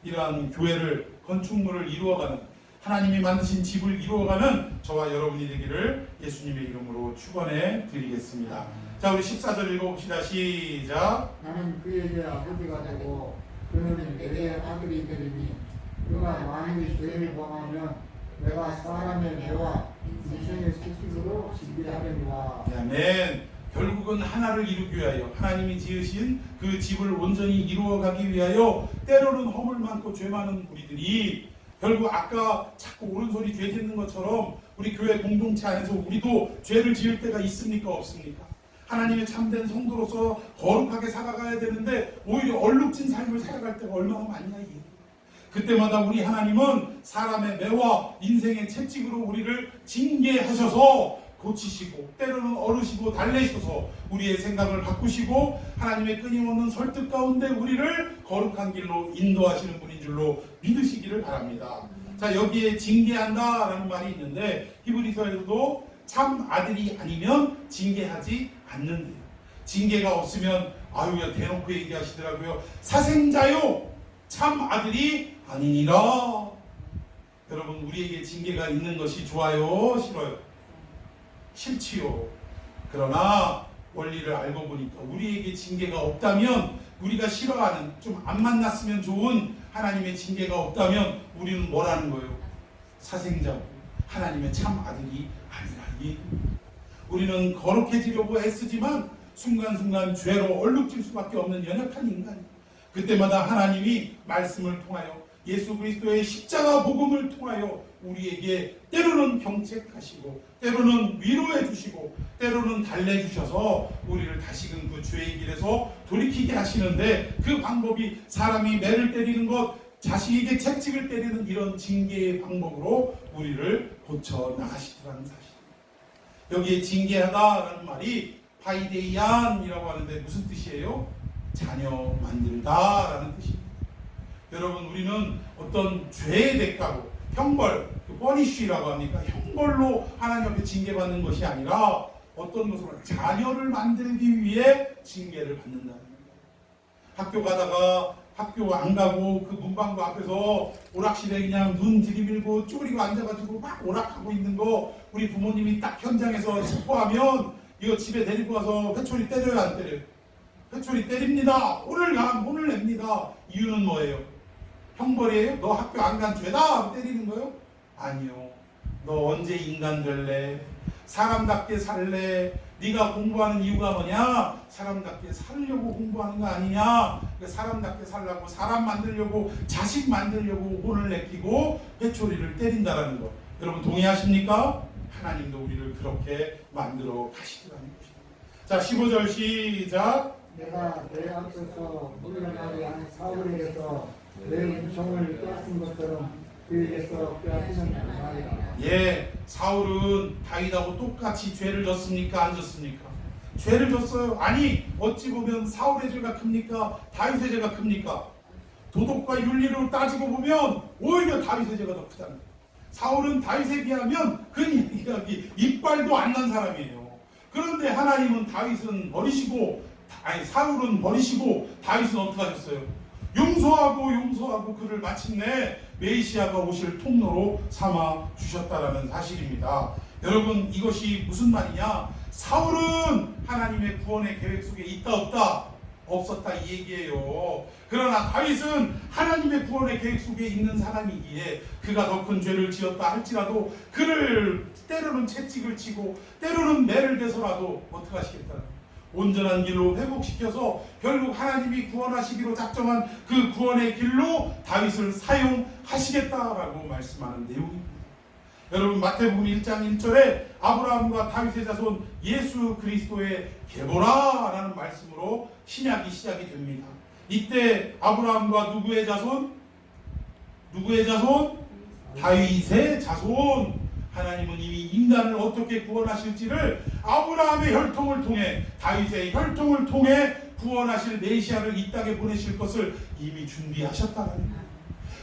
이러한 교회를 건축물을 이루어가는, 하나님이 만드신 집을 이루어가는 저와 여러분이 되기를 예수님의 이름으로 축원해 드리겠습니다. 자, 우리 14절 읽어봅시다. 시작. 나는 그에게 아버지가 되고 그는 내게 아들이 되리니 그가 만일 죄를 범하면 내가 사람의 뇌와 인생의 채찍으로 징계하리라. 아멘. 결국은 하나를 이루기 위하여 하나님이 지으신 그 집을 온전히 이루어가기 위하여 때로는 허물 많고 죄 많은 우리들이 결국 아까 자꾸 오른손이 죄 짓는 것처럼 우리 교회 공동체 안에서 우리도 죄를 지을 때가 있습니까? 없습니까? 하나님의 참된 성도로서 거룩하게 살아가야 되는데 오히려 얼룩진 삶을 살아갈 때가 얼마나 많냐 이게. 그때마다 우리 하나님은 사람의 매와 인생의 채찍으로 우리를 징계하셔서 고치시고 때로는 어르시고 달래셔서 우리의 생각을 바꾸시고 하나님의 끊임없는 설득 가운데 우리를 거룩한 길로 인도하시는 분인 줄로 믿으시기를 바랍니다. 자, 여기에 징계한다라는 말이 있는데 히브리서에도 참 아들이 아니면 징계하지 않는데요. 징계가 없으면 아유 대놓고 얘기하시더라고요. 사생자요 참 아들이 아니니라. 여러분 우리에게 징계가 있는 것이 좋아요? 싫어요? 싫지요. 그러나 원리를 알고 보니까 우리에게 징계가 없다면 우리가 싫어하는 좀 안 만났으면 좋은 하나님의 징계가 없다면 우리는 뭐라는 거예요? 사생자고 하나님의 참 아들이 아니라. 우리는 거룩해지려고 애쓰지만 순간순간 죄로 얼룩질 수밖에 없는 연약한 인간이에요. 그때마다 하나님이 말씀을 통하여 예수 그리스도의 십자가 복음을 통하여 우리에게 때로는 경책하시고 때로는 위로해 주시고 때로는 달래주셔서 우리를 다시금 그 죄의 길에서 돌이키게 하시는데 그 방법이 사람이 매를 때리는 것, 자식에게 채찍을 때리는 이런 징계의 방법으로 우리를 고쳐 나가시더라는 사실. 여기에 징계하다라는 말이 파이데이안이라고 하는데 무슨 뜻이에요? 자녀 만들다라는 뜻입니다. 여러분 우리는 어떤 죄의 대가로 형벌, 퍼니쉬라고 합니까? 형벌로 하나님 앞에 징계받는 것이 아니라 어떤 것으로 자녀를 만들기 위해 징계를 받는다는 거예요. 학교 가다가 학교 안 가고 그 문방구 앞에서 오락실에 그냥 눈 들이밀고 쪼그리고 앉아가지고 막 오락하고 있는 거 우리 부모님이 딱 현장에서 체포하면 이거 집에 데리고 와서 회초리 때려요 안 때려요? 회초리 때립니다. 혼을 냅니다. 이유는 뭐예요? 형벌이에요? 너 학교 안 간 죄다 때리는 거예요? 아니요. 너 언제 인간 될래? 사람답게 살래? 네가 공부하는 이유가 뭐냐? 사람답게 살려고 공부하는 거 아니냐? 사람답게 살려고 사람 만들려고 자식 만들려고 혼을 내키고 회초리를 때린다라는 거. 여러분 동의하십니까? 하나님도 우리를 그렇게 만들어 가시더라는 것입니다. 자 15절 시작. 내가 내 앞에서 물러나지 않은 사울에게서 내 은총을 빼앗은 것처럼 그에게서 빼앗는 말이라. 예, 사울은 다윗하고 똑같이 죄를 졌습니까? 안 졌습니까? 죄를 졌어요. 아니 어찌 보면 사울의 죄가 큽니까? 다윗의 죄가 큽니까? 도덕과 윤리로 따지고 보면 오히려 다윗의 죄가 더 크다는 거예요. 사울은 다윗에 비하면 이빨도 안 난 사람이에요. 그런데 하나님은 다윗은 버리시고 사울은 버리시고 다윗은 어떻게 하셨어요? 용서하고 그를 마침내 메시아가 오실 통로로 삼아 주셨다라는 사실입니다. 여러분 이것이 무슨 말이냐? 사울은 하나님의 구원의 계획 속에 있다 없다? 없었다 이 얘기예요. 그러나 다윗은 하나님의 구원의 계획 속에 있는 사람이기에 그가 더 큰 죄를 지었다 할지라도 그를 때로는 채찍을 치고 때로는 매를 대서라도 어떻게 하시겠다는 온전한 길로 회복시켜서 결국 하나님이 구원하시기로 작정한 그 구원의 길로 다윗을 사용하시겠다라고 말씀하는 내용입니다. 여러분 마태복음 1장 1절에 아브라함과 다윗의 자손 예수 그리스도의 계보라라는 말씀으로 신약이 시작이 됩니다. 이때 아브라함과 누구의 자손? 다윗의 자손. 하나님은 이미 인간을 어떻게 구원하실지를 아브라함의 혈통을 통해 다윗의 혈통을 통해 구원하실 메시아를 이 땅에 보내실 것을 이미 준비하셨다는 거예요.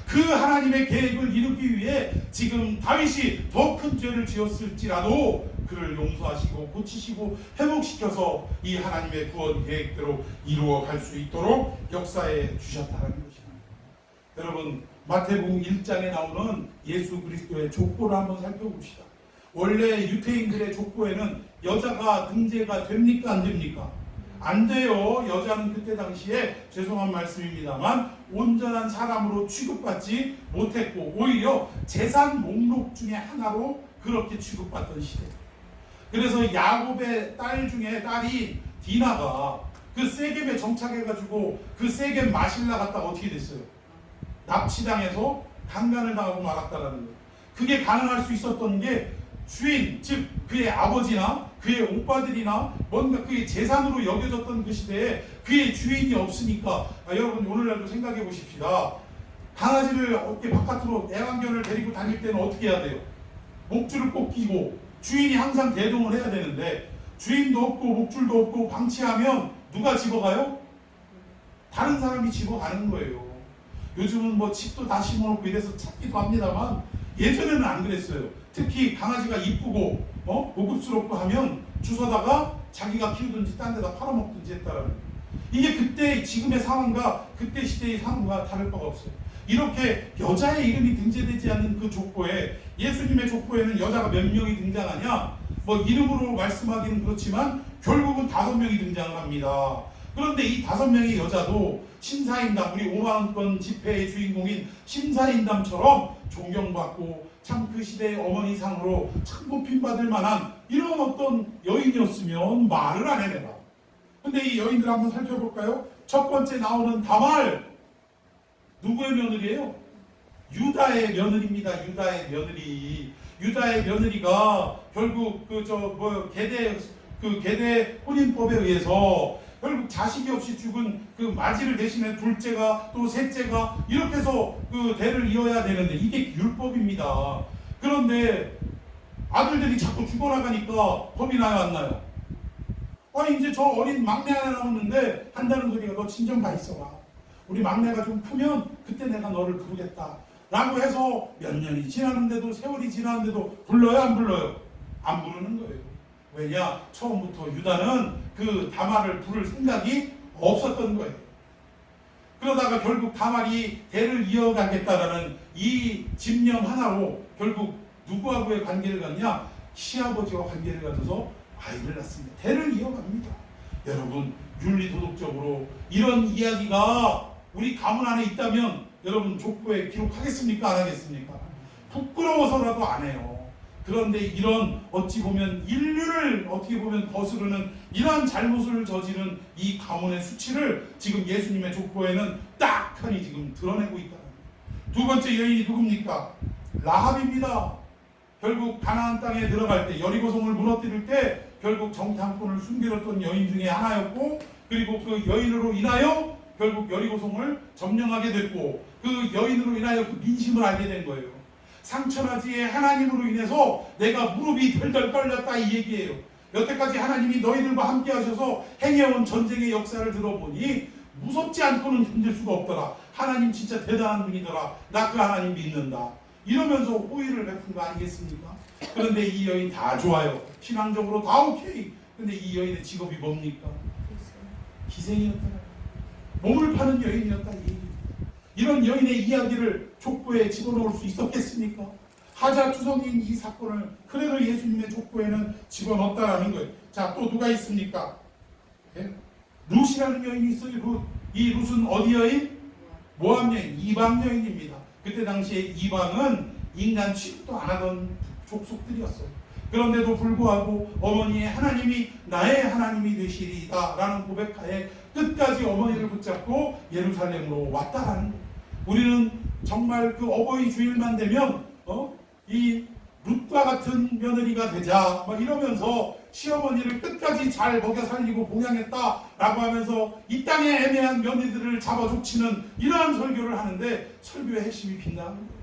그 하나님의 계획을 이루기 위해 지금 다윗이 더 큰 죄를 지었을지라도 그를 용서하시고 고치시고 회복시켜서 이 하나님의 구원 계획대로 이루어갈 수 있도록 역사해 주셨다는 것입니다. 여러분 마태복음 1장에 나오는 예수 그리스도의 족보를 한번 살펴봅시다. 원래 유태인들의 족보에는 여자가 등재가 됩니까 안 됩니까? 안 돼요. 여자는 그때 당시에 죄송한 말씀입니다만 온전한 사람으로 취급받지 못했고 오히려 재산 목록 중에 하나로 그렇게 취급받던 시대. 그래서 야곱의 딸 중에 딸이 디나가 그 세겜에 정착해가지고 그 세겜 마실라 갔다가 어떻게 됐어요? 납치당해서 강간을 당하고 말았다라는 거예요. 그게 가능할 수 있었던 게 주인, 즉 그의 아버지나 그의 오빠들이나 뭔가 그의 재산으로 여겨졌던 그 시대에 그의 주인이 없으니까 여러분 오늘날도 생각해 보십시다. 강아지를 어깨 바깥으로 애완견을 데리고 다닐 때는 어떻게 해야 돼요? 목줄을 꼭 끼고 주인이 항상 대동을 해야 되는데 주인도 없고 목줄도 없고 방치하면 누가 집어가요? 다른 사람이 집어가는 거예요. 요즘은 뭐 집도 다 심어놓고 이래서 찾기도 합니다만 예전에는 안 그랬어요. 특히 강아지가 이쁘고 고급스럽고 하면 주워다가 자기가 키우든지 딴 데다 팔아먹든지 했다라는 거예요. 이게 그때 지금의 상황과 그때 시대의 상황과 다를 바가 없어요. 이렇게 여자의 이름이 등재되지 않는 그 족보에, 예수님의 족보에는 여자가 몇 명이 등장하냐? 뭐 이름으로 말씀하기는 그렇지만 결국은 5명이 등장을 합니다. 그런데 이 5명의 여자도 심사인담, 우리 5만원권 집회의 주인공인 심사인담처럼 존경받고 참 그 시대의 어머니상으로 참 높임받을 만한 이런 어떤 여인이었으면 말을 안 해내라. 근데 이 여인들 한번 살펴볼까요? 첫 번째 나오는 다말, 누구의 며느리예요? 유다의 며느리입니다. 유다의 며느리. 유다의 며느리가 결국 계대 혼인법에 의해서 결국 자식이 없이 죽은 그 마지를 대신해 둘째가 또 셋째가 이렇게 해서 그 대를 이어야 되는데 이게 율법입니다. 그런데 아들들이 자꾸 죽어나가니까 법이 나요, 안 나요? 아니 이제 저 어린 막내 하나 나오는데 한다는 소리가 너 친정 가 있어봐. 우리 막내가 좀 크면 그때 내가 너를 부르겠다 라고 해서 몇 년이 지나는데도 세월이 지나는데도 불러요, 안 불러요? 안 부르는 거예요. 왜냐? 처음부터 유다는 그 다말을 부를 생각이 없었던 거예요. 그러다가 결국 다말이 대를 이어가겠다라는 이 집념 하나로 결국 누구하고의 관계를 갖냐? 시아버지와 관계를 가져서 아이를 낳습니다. 대를 이어갑니다. 여러분, 윤리도덕적으로 이런 이야기가 우리 가문 안에 있다면 여러분 족보에 기록하겠습니까? 안 하겠습니까? 부끄러워서라도 안 해요. 그런데 이런 어찌 보면 인류를 어떻게 보면 거스르는 이러한 잘못을 저지른 이 가문의 수치를 지금 예수님의 족보에는 딱하니 지금 드러내고 있다. 두 번째 여인이 누굽니까? 라합입니다. 결국 가나안 땅에 들어갈 때 여리고성을 무너뜨릴 때 결국 정탐꾼을 숨겨뒀던 여인 중에 하나였고, 그리고 그 여인으로 인하여 결국 여리고성을 점령하게 됐고, 그 여인으로 인하여 그 민심을 알게 된 거예요. 상처나지의 하나님으로 인해서 내가 무릎이 덜덜 떨렸다 이 얘기예요. 여태까지 하나님이 너희들과 함께 하셔서 행해온 전쟁의 역사를 들어보니 무섭지 않고는 힘들 수가 없더라. 하나님 진짜 대단한 분이더라. 나 그 하나님 믿는다. 이러면서 호의를 베푼 거 아니겠습니까? 그런데 이 여인 다 좋아요. 신앙적으로 다 오케이. 근데 이 여인의 직업이 뭡니까? 기생이었더라. 몸을 파는 여인이었다 이 얘기. 이런 여인의 이야기를 족보에 집어넣을 수 있었겠습니까? 하자투성이인 이 사건을 그래도 예수님의 족보에는 집어넣었다라는 거예요. 자, 또 누가 있습니까? 예? 룻이라는 여인이 있어요. 룻. 이 룻은 어디 여인? 모함 여인, 이방 여인입니다. 그때 당시에 이방은 인간 취급도 안 하던 족속들이었어요. 그런데도 불구하고 어머니의 하나님이 나의 하나님이 되시리다 라는 고백하에 끝까지 어머니를 붙잡고 예루살렘으로 왔다라는 거예요. 우리는 정말 그 어버이 주일만 되면 이 룻과 같은 며느리가 되자 막 이러면서 시어머니를 끝까지 잘 먹여 살리고 봉양했다라고 하면서 이 땅의 애매한 며느리들을 잡아 족치는 이러한 설교를 하는데 설교의 핵심이 빗나가는 거예요.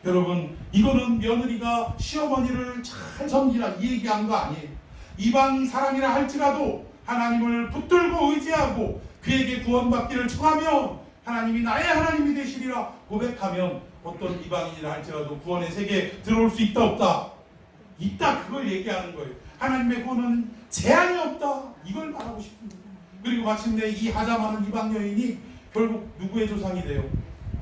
여러분, 이거는 며느리가 시어머니를 잘 섬기라 이 얘기한 거 아니에요. 이방 사람이라 할지라도 하나님을 붙들고 의지하고 그에게 구원받기를 청하며 하나님이 나의 하나님이 되시리라 고백하면 어떤 이방인이라 할지라도 구원의 세계에 들어올 수 있다 없다? 있다, 그걸 얘기하는 거예요. 하나님의 구원은 제한이 없다, 이걸 말하고 싶습니다. 그리고 마침내 이 하자마는 이방 여인이 결국 누구의 조상이 돼요?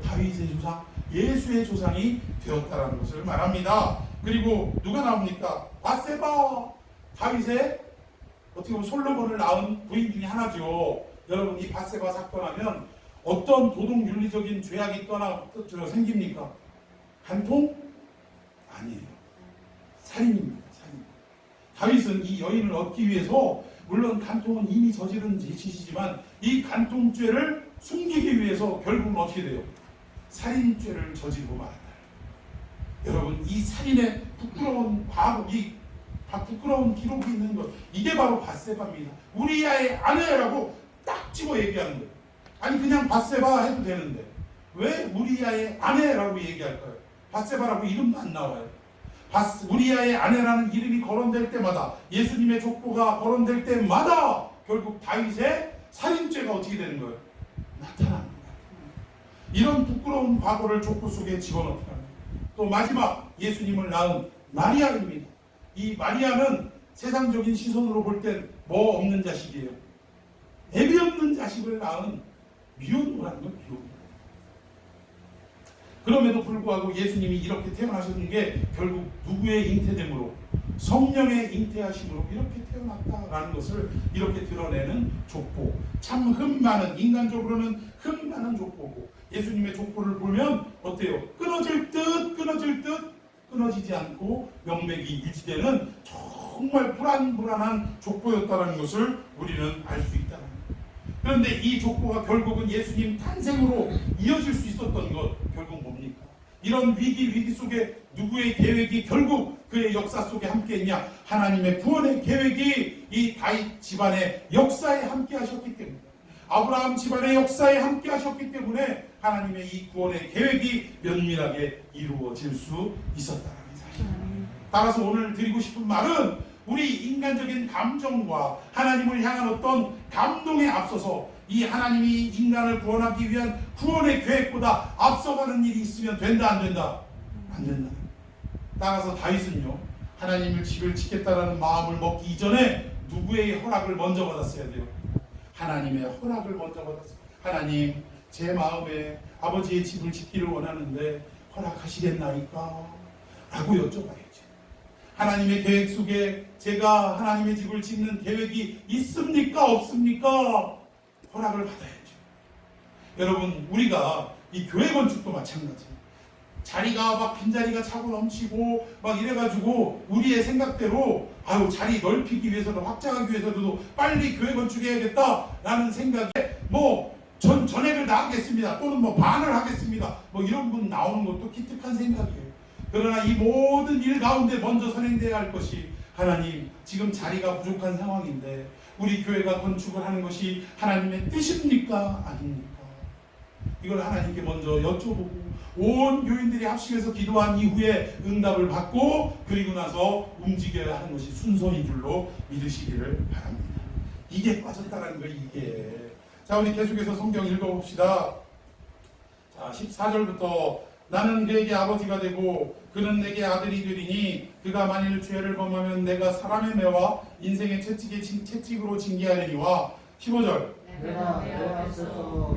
다윗의 조상, 예수의 조상이 되었다라는 것을 말합니다. 그리고 누가 나옵니까? 밧세바, 다윗의 어떻게 보면 솔로몬을 낳은 부인 중에 하나죠. 여러분, 이 밧세바 사건 하면 어떤 도덕 윤리적인 죄악이 생깁니까? 간통? 아니에요. 살인입니다. 살인. 다윗은 이 여인을 얻기 위해서 물론 간통은 이미 저지른 짓이지만 이 간통죄를 숨기기 위해서 결국은 어떻게 돼요? 살인죄를 저지르고 말았다. 여러분, 이 살인의 부끄러운 과거, 이 부끄러운 기록이 있는 것, 이게 바로 밧세바입니다. 우리야의 아내라고 딱 집어 얘기하는 거예요. 아니 그냥 밧세바 해도 되는데 왜 우리야의 아내라고 얘기할까요? 밧세바라고 이름도 안 나와요. 우리아의 아내라는 이름이 거론될 때마다, 예수님의 족보가 거론될 때마다 결국 다윗의 살인죄가 어떻게 되는 거예요? 나타나는 거예요. 이런 부끄러운 과거를 족보 속에 집어넣습니다. 또 마지막 예수님을 낳은 마리아입니다. 이 마리아는 세상적인 시선으로 볼 땐 뭐 없는 자식이에요. 애비 없는 자식을 낳은 미혼모라는 건 미혼모. 그럼에도 불구하고 예수님이 이렇게 태어나셨는 게 결국 누구의 잉태됨으로, 성령의 잉태하심으로 이렇게 태어났다라는 것을 이렇게 드러내는 족보. 참 흠많은, 인간적으로는 흠많은 족보고, 예수님의 족보를 보면 어때요? 끊어질 듯 끊어지지 않고 명맥이 유지되는 정말 불안한 족보였다는 것을 우리는 알 수 있다는 거예요. 그런데 이 족보가 결국은 예수님 탄생으로 이어질 수 있었던 것, 결국 뭡니까? 이런 위기 속에 누구의 계획이 결국 그의 역사 속에 함께했냐? 하나님의 구원의 계획이 이 다윗 집안의 역사에 함께 하셨기 때문에, 아브라함 집안의 역사에 함께 하셨기 때문에 하나님의 이 구원의 계획이 면밀하게 이루어질 수 있었다는 사실. 따라서 오늘 드리고 싶은 말은, 우리 인간적인 감정과 하나님을 향한 어떤 감동에 앞서서 이 하나님이 인간을 구원하기 위한 구원의 계획보다 앞서가는 일이 있으면 된다, 안 된다? 안 된다. 따라서 다윗은요, 하나님을 집을 짓겠다라는 마음을 먹기 이전에 누구의 허락을 먼저 받았어야 돼요? 하나님의 허락을 먼저 받았어요. 하나님, 제 마음에 아버지의 집을 짓기를 원하는데 허락하시겠나이까? 라고 여쭤봐야죠. 하나님의 계획 속에 제가 하나님의 집을 짓는 계획이 있습니까? 없습니까? 허락을 받아야죠. 여러분, 우리가 이 교회 건축도 마찬가지예요. 자리가 막 빈자리가 차고 넘치고 막 이래가지고 우리의 생각대로 자리 넓히기 위해서도, 확장하기 위해서도 빨리 교회 건축해야겠다라는 생각에 전액을 다 하겠습니다, 또는 반을 하겠습니다, 이런 분 나오는 것도 기특한 생각이에요. 그러나 이 모든 일 가운데 먼저 선행되어야 할 것이, 하나님, 지금 자리가 부족한 상황인데 우리 교회가 건축을 하는 것이 하나님의 뜻입니까? 아닙니까? 이걸 하나님께 먼저 여쭤보고, 온 교인들이 합심해서 기도한 이후에 응답을 받고, 그리고 나서 움직여야 하는 것이 순서인 줄로 믿으시기를 바랍니다. 이게 빠졌다는 거예요, 이게. 자, 우리 계속해서 성경 읽어봅시다. 자, 14절부터 나는 그에게 아버지가 되고 그는 내게 아들이 되리니 그가 만일 죄를 범하면 내가 사람의 매와 인생의 채찍으로 징계하려니와. 15절 내가 내 앞에서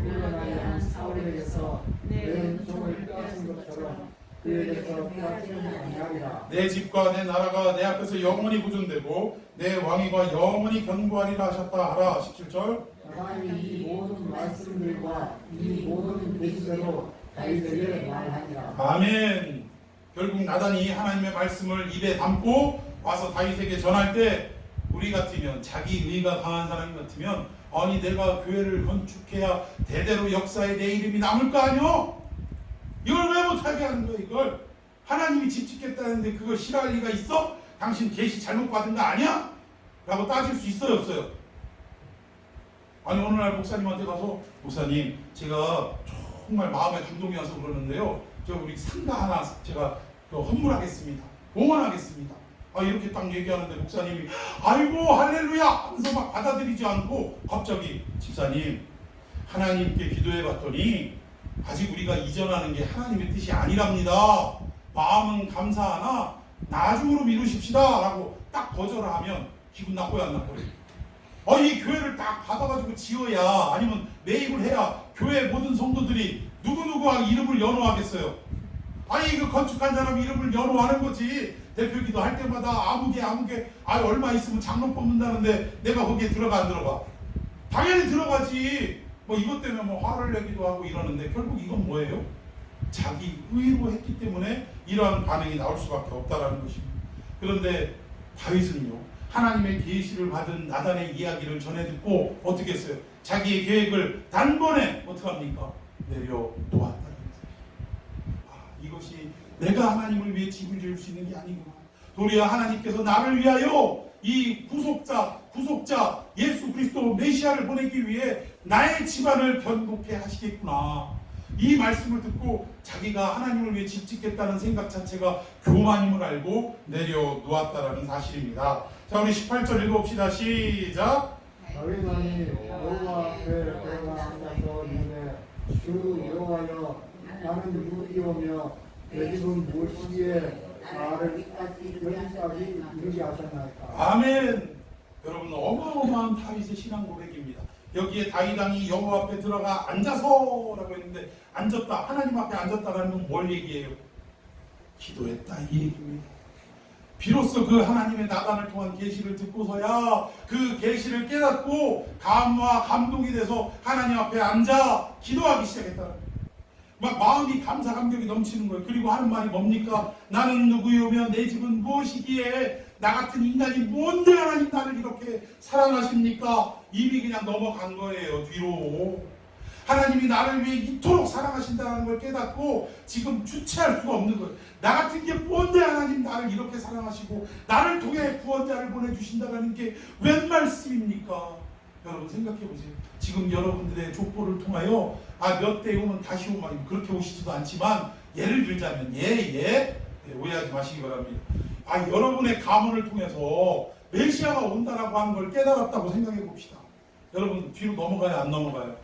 물러나게 한 사울에게서 내 은총을 빼앗은 것처럼 그에게서 빼앗지는 아니하리라. 내 집과 내 나라가 내 앞에서 영원히 보존되고 내 왕위가 영원히 견고하리라 하셨다 하라. 17절 나만이 이 모든 말씀들과 이 모든 계시대로 다윗에게 말하니라. 아멘. 결국 나단이 하나님의 말씀을 입에 담고 와서 다윗에게 전할 때, 우리 같으면, 자기 의가 강한 사람 같으면, 아니 내가 교회를 건축해야 대대로 역사에 내 이름이 남을 거 아니오? 이걸 왜 못하게 하는 거야? 이걸 하나님이 집 짓겠다는데 그걸 싫어할 리가 있어? 당신 계시 잘못 받은 거 아니야? 라고 따질 수 있어요, 없어요? 아니 어느 날 목사님한테 가서, 목사님, 제가 정말 마음에 감동이 와서 그러는데요, 저 우리 상가 하나 제가 헌물하겠습니다, 봉헌하겠습니다, 이렇게 딱 얘기하는데 목사님이 아이고 할렐루야 하면서 막 받아들이지 않고 갑자기, 집사님, 하나님께 기도해 봤더니 아직 우리가 이전하는 게 하나님의 뜻이 아니랍니다. 마음은 감사하나 나중으로 미루십시다 라고 딱 거절을 하면 기분 나빠요, 안 나빠요? 이 교회를 딱 받아가지고 지어야, 아니면 매입을 해야 교회 모든 성도들이 누구누구와 이름을 연호하겠어요? 그 건축한 사람 이름을 연호하는 거지. 대표기도 할 때마다 아무개 얼마 있으면 장로 뽑는다는데 내가 거기에 들어가 안 들어가? 당연히 들어가지. 이것 때문에 화를 내기도 하고 이러는데, 결국 이건 뭐예요? 자기 의로 했기 때문에 이러한 반응이 나올 수밖에 없다라는 것입니다. 그런데 다윗은요, 하나님의 계시를 받은 나단의 이야기를 전해 듣고 어떻게 했어요? 자기의 계획을 단번에 어떻게 합니까? 내려놓았다는 거예요. 이것이 내가 하나님을 위해 집을 지을 수 있는 게 아니구나. 도리어 하나님께서 나를 위하여 이 구속자 예수 그리스도 메시아를 보내기 위해 나의 집안을 견고케 하시겠구나. 이 말씀을 듣고 자기가 하나님을 위해 집 짓겠다는 생각 자체가 교만임을 알고 내려놓았다라는 사실입니다. 자, 우리 18절 읽어봅시다. 시작. 다윗왕이 여호와 앞에 내가 앉아서 이르되 주 여호와여 나는 누구이오며 내 집은 무엇이기에 나를 여기까지 이르게 하셨나이까. 아멘. 여러분, 어마어마한 다윗의 신앙 고백입니다. 여기에 다윗왕이 여호와 앞에 들어가 앉아서라고 했는데, 앉았다, 하나님 앞에 앉았다라는 건 뭘 얘기해요? 기도했다 이 얘기입니다. 비로소 그 하나님의 나단을 통한 계시를 듣고서야 그 계시를 깨닫고 감화 감동이 돼서 하나님 앞에 앉아 기도하기 시작했다. 막 마음이 감사 감격이 넘치는 거예요. 그리고 하는 말이 뭡니까? 나는 누구이오며 내 집은 무엇이기에 나 같은 인간이 뭔데 하나님 나를 이렇게 사랑하십니까? 입이 그냥 넘어간 거예요. 뒤로. 하나님이 나를 위해 이토록 사랑하신다는 걸 깨닫고 지금 주체할 수가 없는 거예요. 나 같은 게 뭔데 하나님 나를 이렇게 사랑하시고 나를 통해 구원자를 보내주신다는 게 웬 말씀입니까? 여러분 생각해 보세요. 지금 여러분들의 족보를 통하여 몇 대 오면 다시 오면 그렇게 오시지도 않지만 예를 들자면 오해하지 마시기 바랍니다. 여러분의 가문을 통해서 메시아가 온다라고 하는 걸 깨달았다고 생각해 봅시다. 여러분 뒤로 넘어가요, 안 넘어가요?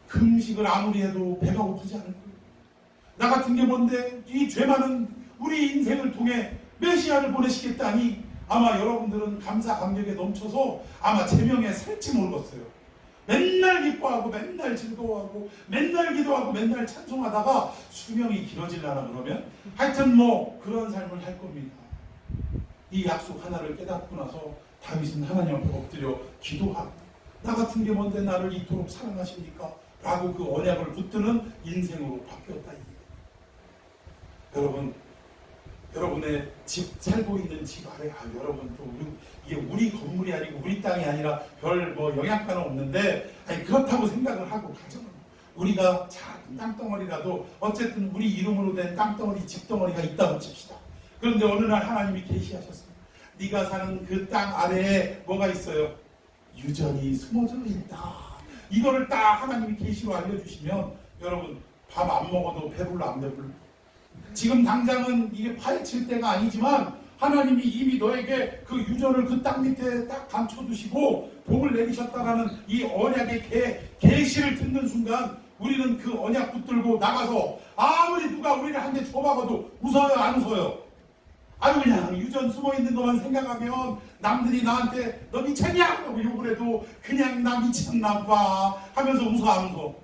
금식을 아무리 해도 배가 고프지 않을 거예요. 나 같은 게 뭔데 이 죄 많은 우리 인생을 통해 메시아를 보내시겠다니 아마 여러분들은 감사 감격에 넘쳐서 아마 제명에 살지 모르겠어요. 맨날 기뻐하고 맨날 즐거워하고 맨날 기도하고 맨날 찬송하다가 수명이 길어지려나 그러면 하여튼 그런 삶을 할 겁니다. 이 약속 하나를 깨닫고 나서 다윗은 하나님 앞에 엎드려 기도하고 나 같은 게 뭔데 나를 이토록 사랑하십니까? 라고 그 언약을 붙드는 인생으로 바뀌었다. 여러분, 여러분의 집 살고 있는 집 아래 여러분 또 이게 우리 건물이 아니고 우리 땅이 아니라 별 영향가는 없는데 그렇다고 생각을 하고 가정을 우리가 작은 땅덩어리라도 어쨌든 우리 이름으로 된 땅덩어리 집덩어리가 있다고 칩시다. 그런데 어느 날 하나님이 계시하셨습니다. 네가 사는 그 땅 아래에 뭐가 있어요? 유전이 숨어져 있다. 이거를 딱 하나님이 계시로 알려주시면 여러분 밥 안 먹어도 배불러 안 배불러? 지금 당장은 이게 파헤칠 때가 아니지만 하나님이 이미 너에게 그 유전을 그 땅 밑에 딱 감춰두시고 복을 내리셨다라는 이 언약의 계시를 듣는 순간 우리는 그 언약 붙들고 나가서 아무리 누가 우리를 한 대 줘박아도 웃어요 안 웃어요? 그냥 유전 숨어있는 것만 생각하면 남들이 나한테 너 미쳤냐? 하고 욕을 해도 그냥 나 미쳤나 봐 하면서 웃어 안 웃어?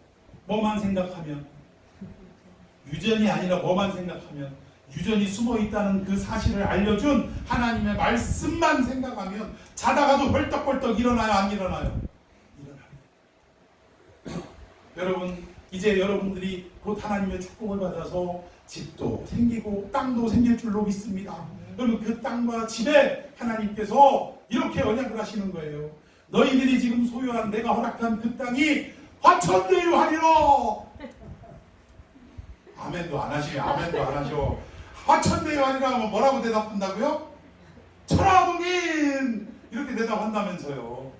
뭐만 생각하면 유전이 아니라 뭐만 생각하면 유전이 숨어있다는 그 사실을 알려준 하나님의 말씀만 생각하면 자다가도 벌떡벌떡 일어나요 안 일어나요? 일어나요. 여러분 이제 여러분들이 곧 하나님의 축복을 받아서 집도 생기고 땅도 생길 줄로 믿습니다. 그러면 그 땅과 집에 하나님께서 이렇게 언약을 하시는 거예요. 너희들이 지금 소유한 내가 허락한 그 땅이 화천대유 하리라. 아멘도 안 하시네. 아멘도 안 하셔. 화천대유 하리라 하면 뭐라고 대답한다고요? 천하동인 이렇게 대답한다면서요.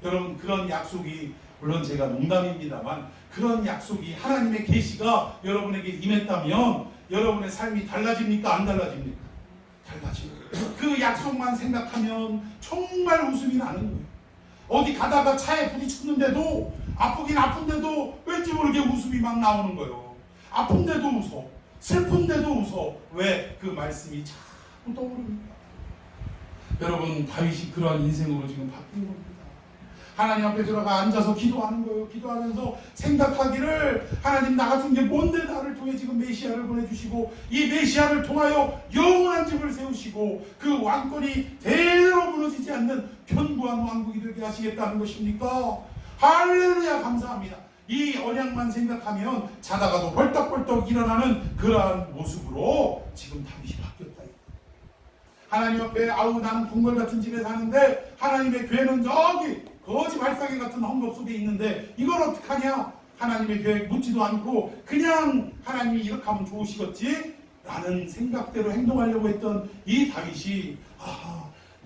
여러분 그런 약속이 물론 제가 농담입니다만 그런 약속이 하나님의 계시가 여러분에게 임했다면 여러분의 삶이 달라집니까? 안 달라집니까? 달라집니다. 그 약속만 생각하면 정말 웃음이 나는 거예요. 어디 가다가 차에 부딪혔는데도 아프긴 아픈데도 왠지 모르게 웃음이 막 나오는 거예요. 아픈데도 웃어. 슬픈데도 웃어. 왜? 그 말씀이 자꾸 떠오릅니다. 여러분 다윗이 그러한 인생으로 지금 바뀐 겁니다. 하나님 앞에 들어가 앉아서 기도하는 거예요. 기도하면서 생각하기를 하나님 나 같은 게 뭔데 나를 통해 지금 메시아를 보내주시고 이 메시아를 통하여 영원한 집을 세우시고 그 왕권이 대대로 무너지지 않는 견고한 왕국이 되게 하시겠다는 것입니까? 할렐루야 감사합니다. 이 언약만 생각하면 자다가도 벌떡벌떡 일어나는 그러한 모습으로 지금 다윗이 바뀌었다. 하나님 앞에 나는 궁궐 같은 집에 사는데 하나님의 교회는 저기 거지 발사계 같은 헝겊 속에 있는데 이걸 어떡하냐? 하나님의 계획 묻지도 않고 그냥 하나님이 이렇게 하면 좋으시겠지? 라는 생각대로 행동하려고 했던 이 다윗이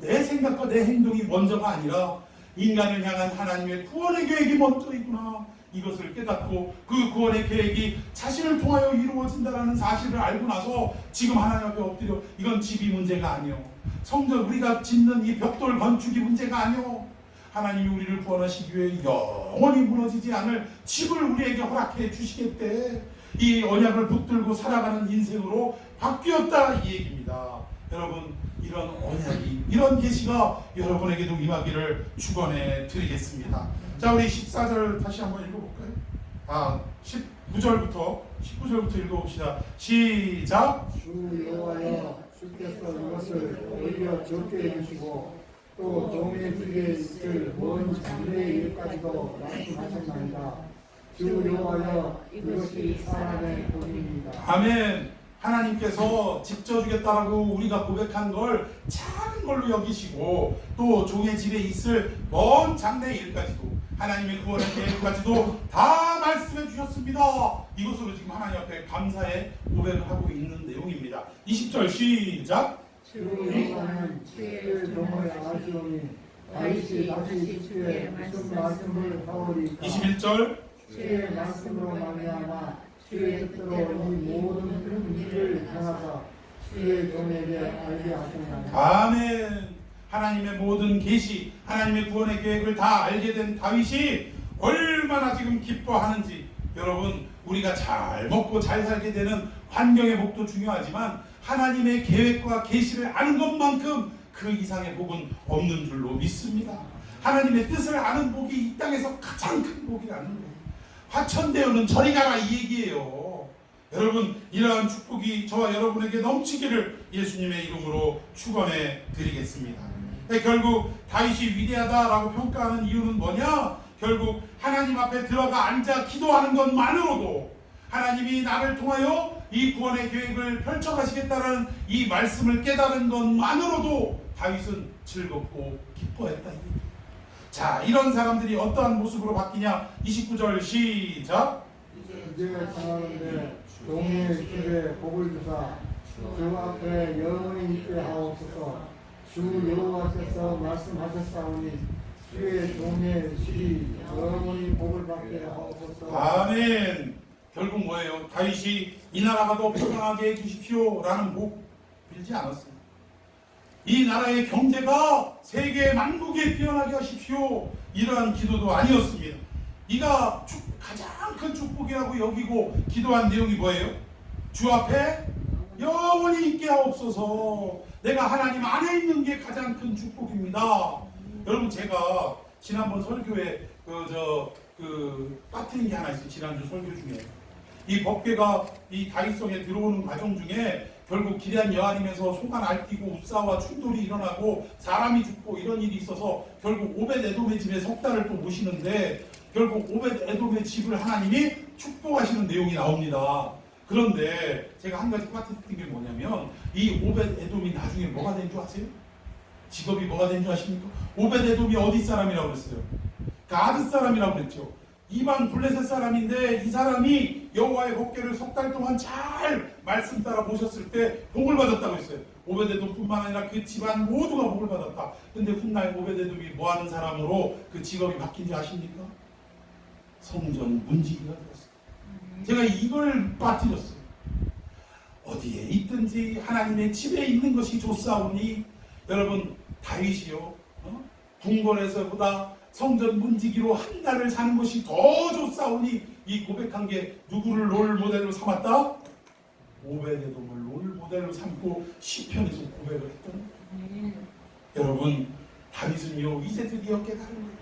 내 생각과 내 행동이 먼저가 아니라 인간을 향한 하나님의 구원의 계획이 먼저이구나. 이것을 깨닫고 그 구원의 계획이 자신을 통하여 이루어진다는 사실을 알고 나서 지금 하나님 앞에 엎드려 이건 집이 문제가 아니요, 성전 우리가 짓는 이 벽돌 건축이 문제가 아니요, 하나님이 우리를 구원하시기 위해 영원히 무너지지 않을 집을 우리에게 허락해 주시겠대. 이 언약을 붙들고 살아가는 인생으로 바뀌었다 이 얘기입니다. 여러분, 이런 언약이, 이런 계시가 여러분에게도 임하기를 축원해 드리겠습니다. 자, 우리 14절 다시 한번 읽어볼까요? 19절부터 읽어봅시다. 시작. 주 여호와여, 주께서 이것을 오히려 적게 해주시고 또 종의 집에 있을 먼 장래의 일까지도 말씀하셨나이다. 주 여호와여, 이것이 사람의 본입니다. 아멘. 하나님께서 집 져주겠다라고 우리가 고백한 걸 작은 걸로 여기시고 또 종의 집에 있을 먼 장래의 일까지도 하나님의 구원의 계획까지도 다 말씀해 주셨습니다. 이것으로 지금 하나님 앞에 감사의 고백을 하고 있는 내용입니다. 20절 시작. 주 여호와는 주의 종을 아시오니 다윗이 다시 주의 무슨 말씀을 하오리까. 21절. 주의 말씀으로 말미암아 주의 뜻대로 이 모든 큰 일을 행하사 주의 종에게 알게 하셨나이다. 아멘. 하나님의 모든 계시, 하나님의 구원의 계획을 다 알게 된 다윗이 얼마나 지금 기뻐하는지. 여러분, 우리가 잘 먹고 잘 살게 되는 환경의 복도 중요하지만 하나님의 계획과 계시를 아는 것만큼 그 이상의 복은 없는 줄로 믿습니다. 하나님의 뜻을 아는 복이 이 땅에서 가장 큰 복이라는 거예요. 화천대유는 저리 가라 이 얘기예요. 여러분, 이러한 축복이 저와 여러분에게 넘치기를 예수님의 이름으로 축원해 드리겠습니다. 결국 다윗이 위대하다라고 평가하는 이유는 뭐냐? 결국 하나님 앞에 들어가 앉아 기도하는 것만으로도, 하나님이 나를 통하여 이 구원의 계획을 펼쳐가시겠다는 이 말씀을 깨달은 것만으로도 다윗은 즐겁고 기뻐했다. 자, 이런 사람들이 어떠한 모습으로 바뀌냐? 29절 시작. 이제 청하는데 종의 집에 복을 주사 주 앞에 영원히 있게 하옵소서. 주 여호와께서 말씀하셨사오니 주의 종의 집이 영원히 복을 받게 하옵소서. 아멘. 결국 뭐예요? 다윗이 이 나라가 더 평안하게 해주십시오 라는 복 빌지 않았어요. 이 나라의 경제가 세계 만국에 피어나게 하십시오 이러한 기도도 아니었습니다. 이가 가장 큰 축복이라고 여기고 기도한 내용이 뭐예요? 주 앞에 영원히 있게 하옵소서. 내가 하나님 안에 있는 게 가장 큰 축복입니다. 여러분, 제가 지난번 설교에 빠뜨린 게 하나 있어요. 지난주 설교 중에 이 법궤가 이 다윗성에 들어오는 과정 중에 결국 기레한 여아림에서 소가 날뛰고 우사와 충돌이 일어나고 사람이 죽고 이런 일이 있어서 결국 오벳에돔의 집에 석 달을 또 모시는데 결국 오벳에돔의 집을 하나님이 축복하시는 내용이 나옵니다. 그런데 제가 한 가지 빠뜨린 게 뭐냐면 이 오벳에돔이 나중에 뭐가 된 줄 아세요? 직업이 뭐가 된 줄 아십니까? 오벳에돔이 어디 사람이라고 그랬어요? 가드 사람이라고 그랬죠. 이방 블레셋 사람인데 이 사람이 여호와의 법궤를 석 달 동안 잘 말씀 따라 보셨을 때 복을 받았다고 했어요. 오벳에돔뿐만 아니라 그 집안 모두가 복을 받았다. 근데 훗날 오벳에돔이 뭐하는 사람으로 그 직업이 바뀐 줄 아십니까? 성전 문지기가 되었어요. 제가 이걸 빠뜨렸어요. 어디에 있든지 하나님의 집에 있는 것이 좋사오니, 여러분, 다윗이요 궁궐에서보다 성전 문지기로 한 달을 사는 것이 더 좋사오니, 이 고백한 게 누구를 롤 모델로 삼았다? 오벳에돔을 롤 모델로 삼고 시편에서 고백을 했던 거예요. 여러분, 다윗은요 이제 드디어 깨달은 거예요.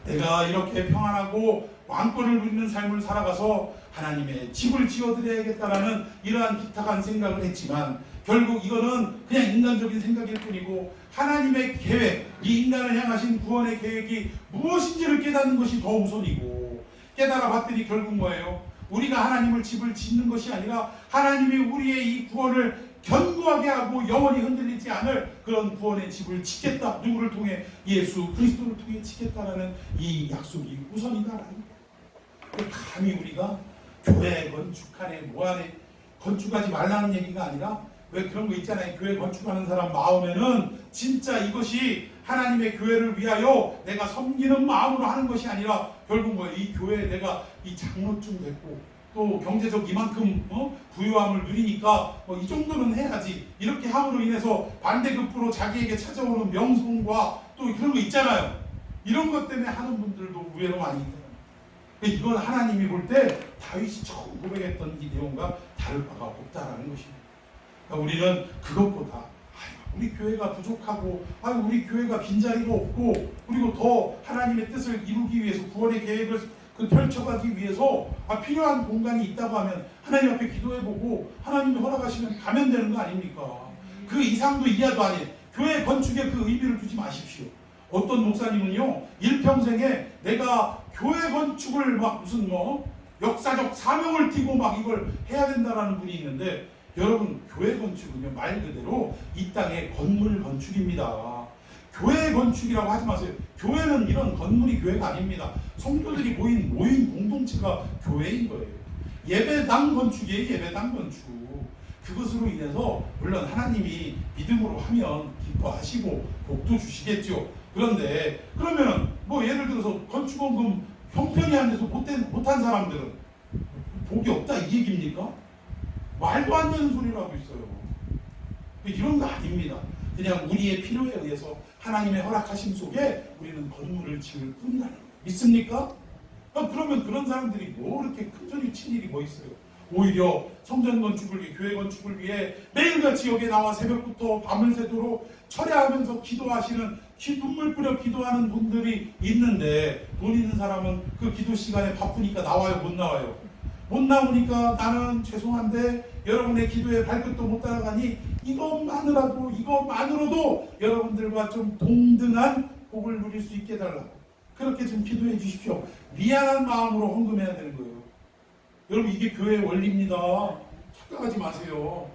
내가 이렇게 평안하고 왕권을 누리는 삶을 살아가서 하나님의 집을 지어드려야겠다라는 이러한 기탁한 생각을 했지만 결국 이거는 그냥 인간적인 생각일 뿐이고 하나님의 계획, 이 인간을 향하신 구원의 계획이 무엇인지를 깨닫는 것이 더 우선이고, 깨달아 봤더니 결국 뭐예요? 우리가 하나님을 집을 짓는 것이 아니라 하나님이 우리의 이 구원을 견고하게 하고 영원히 흔들리지 않을 그런 구원의 집을 짓겠다. 누구를 통해? 예수 그리스도를 통해 짓겠다라는 이 약속이 우선이다라는 거예요. 감히 우리가 교회 건축하네 뭐하네 건축하지 말라는 얘기가 아니라, 왜 그런 거 있잖아요. 교회 건축하는 사람 마음에는 진짜 이것이 하나님의 교회를 위하여 내가 섬기는 마음으로 하는 것이 아니라 결국 뭐 이 교회에 내가 이 장로쯤 됐고 또 경제적 이만큼 부유함을 누리니까 이 정도는 해야지, 이렇게 함으로 인해서 반대급부로 자기에게 찾아오는 명성과 또 그런 거 있잖아요. 이런 것 때문에 하는 분들도 의외로 많이 있더라고요. 이건 하나님이 볼 때 다윗이 처음 고백했던 이 내용과 다를 바가 없다라는 것입니다. 그러니까 우리는 그것보다 우리 교회가 부족하고 우리 교회가 빈자리가 없고 그리고 더 하나님의 뜻을 이루기 위해서 구원의 계획을 펼쳐가기 위해서 필요한 공간이 있다고 하면 하나님 앞에 기도해보고 하나님이 허락하시면 가면 되는 거 아닙니까? 그 이상도 이하도 아니에요. 교회 건축에 그 의미를 두지 마십시오. 어떤 목사님은요, 일평생에 내가 교회 건축을 무슨 역사적 사명을 띠고 이걸 해야 된다라는 분이 있는데, 여러분 교회 건축은요 말 그대로 이 땅의 건물 건축입니다. 교회 건축이라고 하지 마세요. 교회는 이런 건물이 교회가 아닙니다. 성도들이 모인 공동체가 교회인 거예요. 예배당 건축이에요. 예배당 건축. 그것으로 인해서 물론 하나님이 믿음으로 하면 기뻐하시고 복도 주시겠죠. 그런데 그러면은 예를 들어서 건축원금 형편이 안 돼서 못한 사람들은 복이 없다 이 얘기입니까? 말도 안 되는 소리를 하고 있어요. 이런 거 아닙니다. 그냥 우리의 필요에 의해서 하나님의 허락하심 속에 우리는 건물을 지을 뿐이라는 거예요. 믿습니까? 그러면 그런 사람들이 이렇게 큰 소리 칠 일이 있어요? 오히려 성전 건축을 위해, 교회 건축을 위해 매일같이 여기에 나와 새벽부터 밤을 새도록 철야하면서 기도하시는, 눈물 뿌려 기도하는 분들이 있는데, 돈 있는 사람은 그 기도 시간에 바쁘니까 나와요? 못 나와요? 못 나오니까 나는 죄송한데 여러분의 기도에 발끝도 못 따라가니 이것만으로도 여러분들과 좀 동등한 복을 누릴 수 있게 해달라고 그렇게 좀 기도해 주십시오. 미안한 마음으로 헌금해야 되는 거예요. 여러분 이게 교회의 원리입니다. 착각하지 마세요.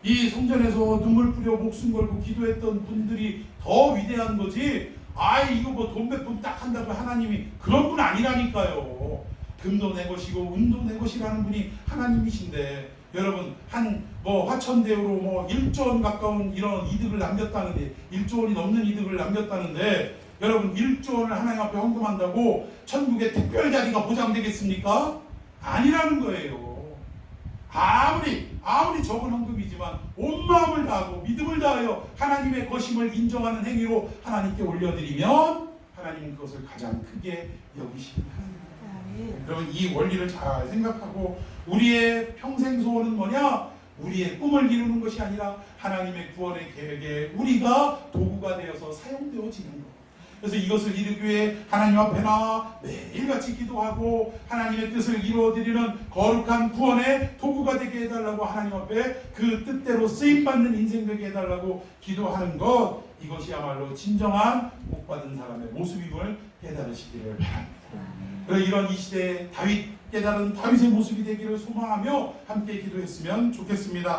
이 성전에서 눈물 뿌려 목숨 걸고 기도했던 분들이 더 위대한 거지, 이거 돈 몇 푼 딱 한다고 하나님이 그런 분 아니라니까요. 금도 내 것이고 은도 내 것이라는 분이 하나님이신데, 여러분 화천대유로 1조 원 가까운 이런 이득을 남겼다는데, 1조 원이 넘는 이득을 남겼다는데, 여러분 1조 원을 하나님 앞에 헌금한다고 천국의 특별 자리가 보장되겠습니까? 아니라는 거예요. 아무리 적은 헌금이지만 온 마음을 다하고 믿음을 다하여 하나님의 것임을 인정하는 행위로 하나님께 올려드리면 하나님은 그것을 가장 크게 여기십니다. 여러분 이 원리를 잘 생각하고, 우리의 평생 소원은 뭐냐? 우리의 꿈을 이루는 것이 아니라 하나님의 구원의 계획에 우리가 도구가 되어서 사용되어지는 것. 그래서 이것을 이루기 위해 하나님 앞에 나 매일같이 기도하고 하나님의 뜻을 이루어드리는 거룩한 구원의 도구가 되게 해달라고, 하나님 앞에 그 뜻대로 쓰임받는 인생 되게 해달라고 기도하는 것, 이것이야말로 진정한 복받은 사람의 모습임을 깨달으시기를 바랍니다. 그래서 이런 이 시대에 깨달은 다윗의 모습이 되기를 소망하며 함께 기도했으면 좋겠습니다.